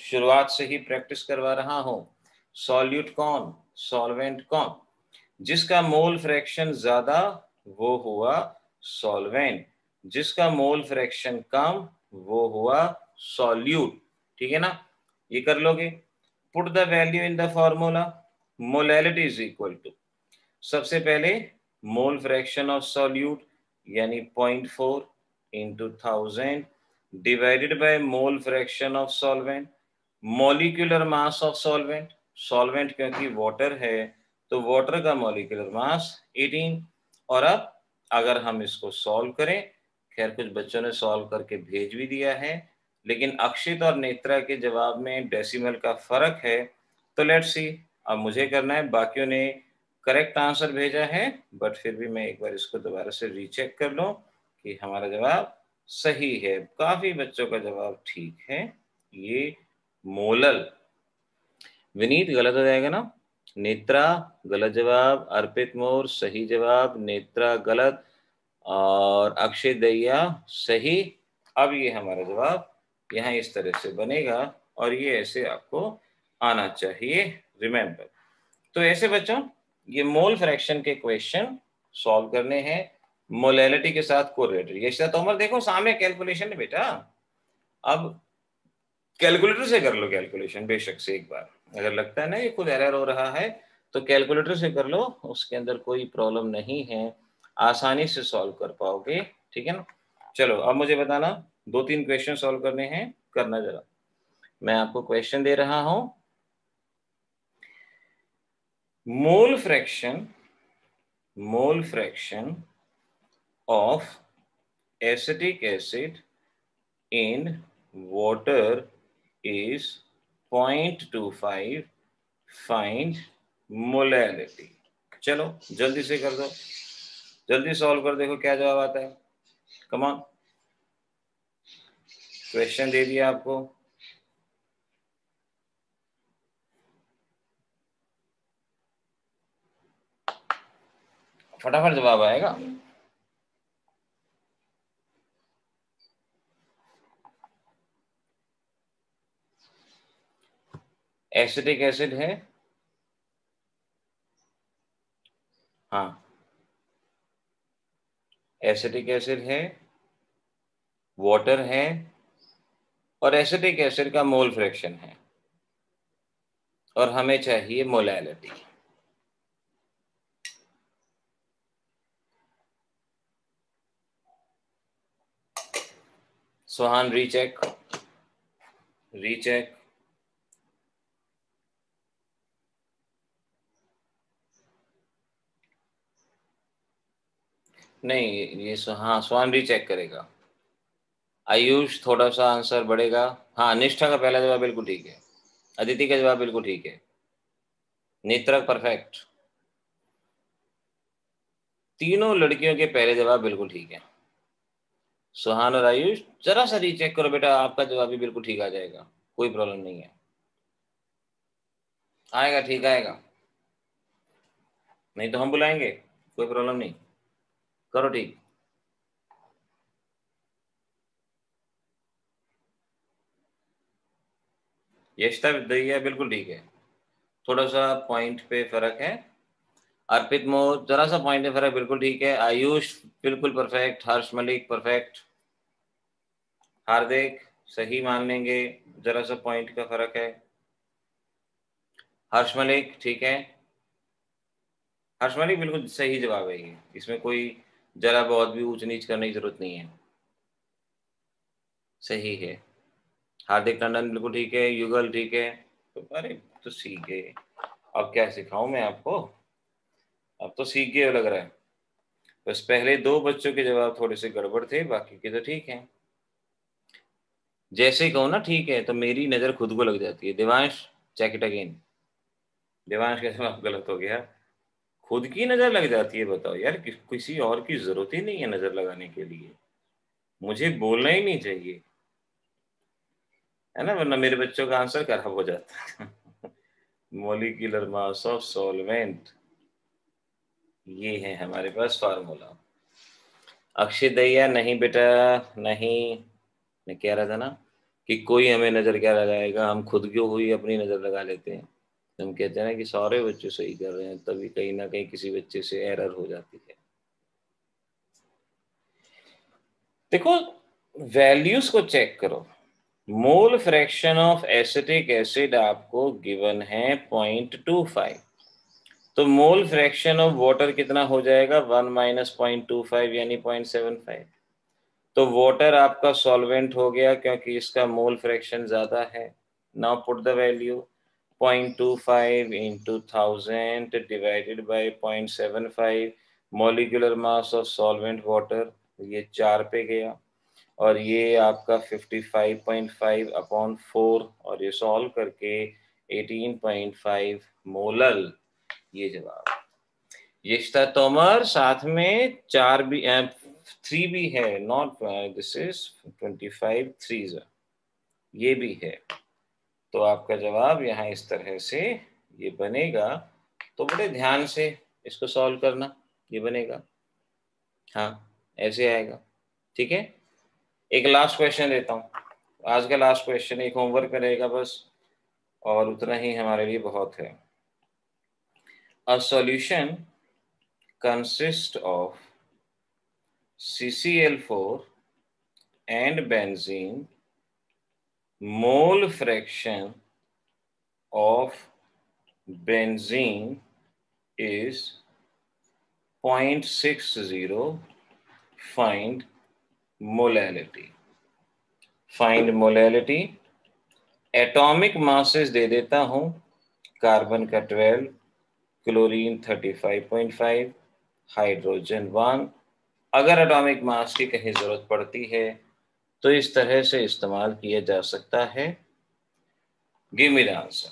शुरुआत से ही प्रैक्टिस करवा रहा हूं। सॉल्यूट कौन, सॉल्वेंट कौन? जिसका मोल फ्रैक्शन ज्यादा वो हुआ सॉल्वेंट, जिसका मोल फ्रैक्शन कम वो हुआ सॉल्यूट। ठीक है ना? ये कर लोगे। Put the value in the formula. Molality is equal to, सबसे पहले मोल फ्रैक्शन ऑफ सॉल्यूट यानी 0.4 into 1000 divided by mole fraction of solvent, molecular mass of solvent. Solvent क्योंकि वाटर है तो वाटर का मॉलिक्यूलर मास 18। और अब अगर हम इसको सॉल्व करें, खैर कुछ बच्चों ने सॉल्व करके भेज भी दिया है, लेकिन अक्षित और नेत्रा के जवाब में डेसिमल का फर्क है, तो लेट्स सी। अब मुझे करना है, बाकियों ने करेक्ट आंसर भेजा है, बट फिर भी मैं एक बार इसको दोबारा से रीचेक कर लूं कि हमारा जवाब सही है। काफी बच्चों का जवाब ठीक है, ये मोलल विनीत गलत हो जाएगा ना, नेत्रा गलत जवाब, अर्पित मोर सही जवाब, नेत्रा गलत, और अक्षय दहिया सही। अब ये हमारा जवाब यहाँ इस तरह से बनेगा और ये ऐसे आपको आना चाहिए, रिमेंबर। तो ऐसे बच्चों ये मोल फ्रैक्शन के क्वेश्चन सॉल्व करने हैं मोलैलिटी के साथ कोरिलेटेड। ये तोमर देखो सामने कैलकुलेशन है बेटा, अब कैलकुलेटर से कर लो कैलकुलेशन बेशक से एक बार, अगर लगता है ना ये खुद एरर हो रहा है तो कैलकुलेटर से कर लो, उसके अंदर कोई प्रॉब्लम नहीं है, आसानी से सॉल्व कर पाओगे, ठीक है ना। चलो अब मुझे बताना, 2-3 क्वेश्चन सॉल्व करने हैं, करना जरा। मैं आपको क्वेश्चन दे रहा हूं, mole fraction of acetic acid in water is 0.25, find molality। चलो जल्दी से कर दो, जल्दी सॉल्व कर देखो क्या जवाब आता है, कम ऑन। क्वेश्चन दे दिया आपको, फटाफट जवाब आएगा। एसिटिक एसिड है, हाँ एसिटिक एसिड है, वाटर है, और एसिटिक एसिड का मोल फ्रैक्शन है, और हमें चाहिए मोलैलिटी। Sohan recheck, recheck. नहीं ये हाँ स्वान रीचेक करेगा। आयुष थोड़ा सा आंसर बढ़ेगा, हाँ निष्ठा का पहला जवाब बिल्कुल ठीक है, अदिति का जवाब बिल्कुल ठीक है, नेत्रा परफेक्ट, तीनों लड़कियों के पहले जवाब बिल्कुल ठीक है। सुहान और आयुष जरा सा रीचेक करो बेटा, आपका जवाब भी बिल्कुल ठीक आ जाएगा, कोई प्रॉब्लम नहीं है, आएगा ठीक आएगा, नहीं तो हम बुलाएंगे, कोई प्रॉब्लम नहीं, करो ठीक। यशता दैया बिल्कुल ठीक है, थोड़ा सा पॉइंट पे फर्क है। अर्पित मोर जरा सा पॉइंट पे फर्क, बिल्कुल ठीक है। आयुष बिल्कुल परफेक्ट, हर्ष मलिक परफेक्ट, हार्दिक सही मान लेंगे, जरा सा पॉइंट का फर्क है। हर्ष मलिक ठीक है, हर्ष मलिक बिल्कुल सही जवाब है ये, इसमें कोई जरा बहुत भी ऊंच नीच करने की जरूरत नहीं है, सही है। हार्दिक टंडन बिल्कुल ठीक है, युगल ठीक है, तो अरे तो सीख गए, अब क्या सिखाऊं मैं आपको, अब तो सीख गए लग रहा है। बस पहले 2 बच्चों के जवाब थोड़े से गड़बड़ थे, बाकी के तो ठीक हैं। जैसे ही कहूँ ना ठीक है तो मेरी नजर खुद को लग जाती है। Devansh check it again, Devansh का जवाब गलत हो गया, खुद की नजर लग जाती है, बताओ यार किसी और की जरूरत ही नहीं है नजर लगाने के लिए, मुझे बोलना ही नहीं चाहिए, है ना, वरना मेरे बच्चों का आंसर खराब हो जाता है। मोलिकुलर मास ऑफ सॉल्वेंट, ये है हमारे पास फार्मूला। अक्षय दैया नहीं बेटा नहीं, मैं कह रहा था ना कि कोई हमें नजर क्या लगाएगा, हम खुद क्यों हुई अपनी नजर लगा लेते हैं। हम कहते हैं ना कि सारे बच्चे सही कर रहे हैं, तभी कहीं ना कहीं किसी बच्चे से एरर हो जाती है। देखो वैल्यूज को चेक करो, मोल फ्रैक्शन ऑफ एसिटिक एसिड आपको गिवन है 0.25, तो मोल फ्रैक्शन ऑफ वाटर कितना हो जाएगा 1 माइनस 0.25 यानी 0.75, तो वाटर आपका सॉल्वेंट हो गया क्योंकि इसका मोल फ्रैक्शन ज्यादा है। Now put the value 0.25 into 1000 divided by 0.75, molecular mass of solvent water, ये 4 पे गया, और ये आपका 55.5 अपॉन 4, और ये सॉल्व करके 18.5 मोलल, ये जवाब। यशिता तोमर साथ में 4 भी 3 भी है, नॉट दिस इज 25 3, ये भी है, तो आपका जवाब यहाँ इस तरह से ये बनेगा। तो बड़े ध्यान से इसको सॉल्व करना, ये बनेगा, हाँ ऐसे आएगा। ठीक है, एक लास्ट क्वेश्चन देता हूँ, आज का लास्ट क्वेश्चन, एक होमवर्क रहेगा बस, और उतना ही हमारे लिए बहुत है। A solution consist of CCl4 and benzene, mole fraction of benzene is 0.60. Find molality. Find molality. Atomic masses दे देता हूं, कार्बन का 12, क्लोरीन 35.5, हाइड्रोजन 1। अगर एटॉमिक मास की कहीं जरूरत पड़ती है तो इस तरह से इस्तेमाल किया जा सकता है। Give me the answer.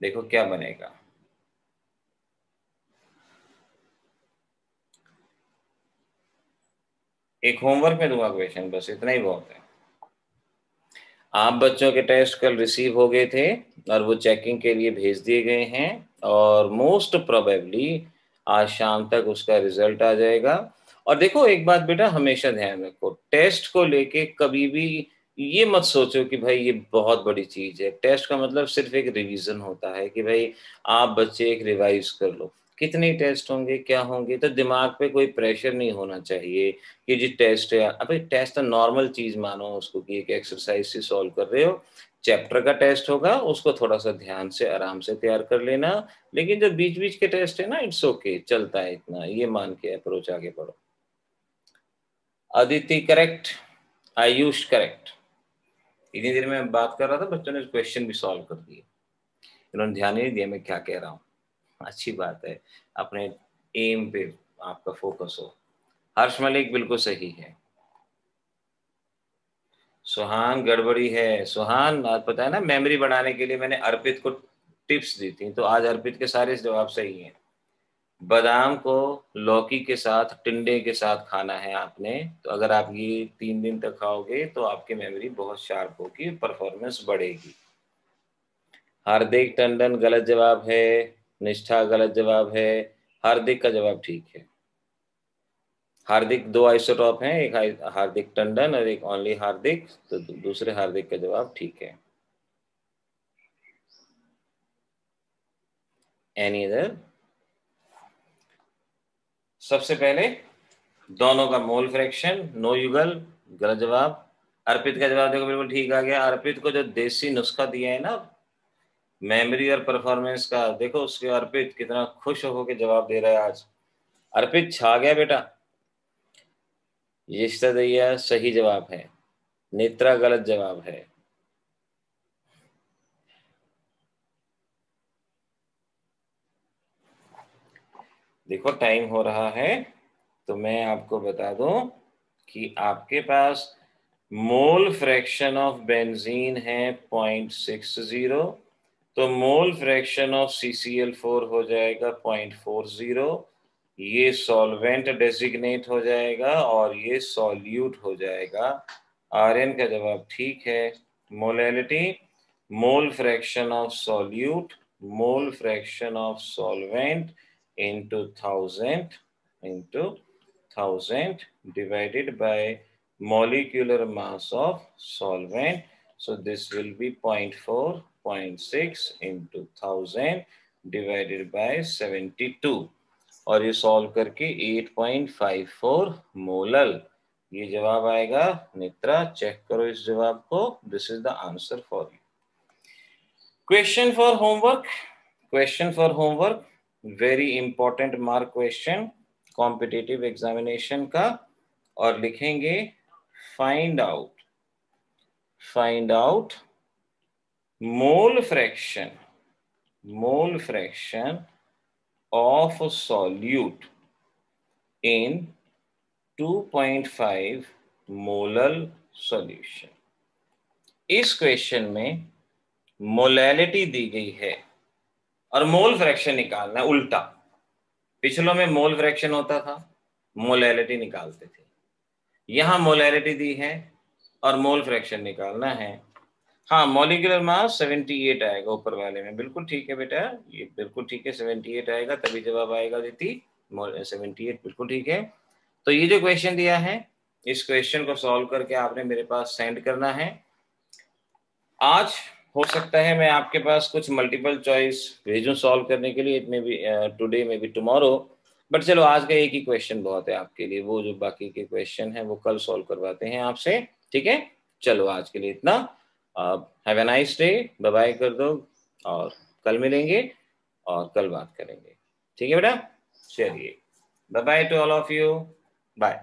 देखो क्या बनेगा। एक होमवर्क में दूंगा क्वेश्चन, बस इतना ही बहुत है। आप बच्चों के टेस्ट कल रिसीव हो गए थे और वो चेकिंग के लिए भेज दिए गए हैं, और मोस्ट प्रोबेबली आज शाम तक उसका रिजल्ट आ जाएगा। और देखो एक बात बेटा, हमेशा ध्यान रखो, टेस्ट को लेके कभी भी ये मत सोचो कि भाई ये बहुत बड़ी चीज है। टेस्ट का मतलब सिर्फ एक रिवीजन होता है कि भाई आप बच्चे एक रिवाइज कर लो। कितने टेस्ट होंगे, क्या होंगे, तो दिमाग पे कोई प्रेशर नहीं होना चाहिए कि जी टेस्ट है। अबे टेस्ट तो नॉर्मल चीज मानो उसको, कि एक एक्सरसाइज से सॉल्व कर रहे हो। चैप्टर का टेस्ट होगा, उसको थोड़ा सा ध्यान से आराम से तैयार कर लेना। लेकिन जो बीच बीच के टेस्ट है ना, इट्स ओके, चलता है, इतना ये मान के अप्रोच आगे बढ़ो। Aditi correct, Ayush correct. इतनी देर में बात कर रहा था, बच्चों ने क्वेश्चन भी सॉल्व कर दिए। इन्होंने ध्यान ही नहीं दिया मैं क्या कह रहा हूँ। अच्छी बात है, अपने एम पे आपका फोकस हो। हर्ष मलिक बिल्कुल सही है। सुहान गड़बड़ी है। सुहान, आज पता है ना, मेमोरी बढ़ाने के लिए मैंने अर्पित को टिप्स दी थी, तो आज अर्पित के सारे जवाब सही हैं। बादाम को लौकी के साथ, टिंडे के साथ खाना है आपने, तो अगर आप ये 3 दिन तक खाओगे तो आपकी मेमोरी बहुत शार्प होगी, परफॉर्मेंस बढ़ेगी। हार्दिक टंडन गलत जवाब है, निष्ठा गलत जवाब है, हार्दिक का जवाब ठीक है। हार्दिक 2 आइसोटॉप हैं, एक हार्दिक टंडन और एक ओनली हार्दिक, तो दूसरे हार्दिक का जवाब ठीक है। Any other? सबसे पहले दोनों का मोल फ्रैक्शन, नो युगल, गलत जवाब। अर्पित का जवाब देखो बिल्कुल ठीक आ गया। अर्पित को जो देसी नुस्खा दिया है ना मेमोरी और परफॉर्मेंस का, देखो उसके अर्पित कितना खुश होकर जवाब दे रहा है आज। अर्पित छा गया बेटा। यशिता दैया सही जवाब है, नेत्रा गलत जवाब है। देखो टाइम हो रहा है, तो मैं आपको बता दूं कि आपके पास मोल फ्रैक्शन ऑफ बेंजीन है 0.60, तो मोल फ्रैक्शन ऑफ CCl4 हो जाएगा 0.40। ये सॉल्वेंट डेजिग्नेट हो जाएगा और ये सॉल्यूट हो जाएगा। Rn का जवाब ठीक है। Molality, mole fraction of solute, mole fraction of solvent into 1000 divided by molecular mass of solvent. So this will be 0.4, 0.6 into 1000 divided by 72, और ये सॉल्व करके 8.54 मोलल ये जवाब आएगा। नेत्रा चेक करो इस जवाब को, this is the answer for you. Question for homework, question for homework, very important mark question competitive examination का, और लिखेंगे find out mole fraction of solute in 2.5 molal solution. इस क्वेश्चन में मोलैलिटी दी गई है और मोल फ्रैक्शन निकालना है उल्टा। पिछलों में मोल फ्रैक्शन होता था, मोलैलिटी निकालते थे। यहां मोलैलिटी दी है और मोल फ्रैक्शन निकालना है। हाँ, मॉलिक्यूलर मास 78 आएगा ऊपर वाले में, बिल्कुल ठीक है बेटा, ये बिल्कुल ठीक है, 78 आएगा, तभी जवाब आएगा दीदी, 78 बिल्कुल ठीक है। तो ये जो क्वेश्चन दिया है, इस क्वेश्चन को सॉल्व करके आपने मेरे पास सेंड करना है। आज हो सकता है मैं आपके पास कुछ मल्टीपल चॉइस भेजूं सॉल्व करने के लिए, it may be today may be tomorrow, but चलो आज का एक ही क्वेश्चन बहुत है आपके लिए, वो जो बाकी के क्वेश्चन हैं वो कल सॉल्व करवाते हैं आपसे, ठीक है। चलो आज के लिए इतना, have a nice day, bye bye कर दो, और कल मिलेंगे और कल बात करेंगे, ठीक है बेटा। चलिए, bye bye to all of you, bye.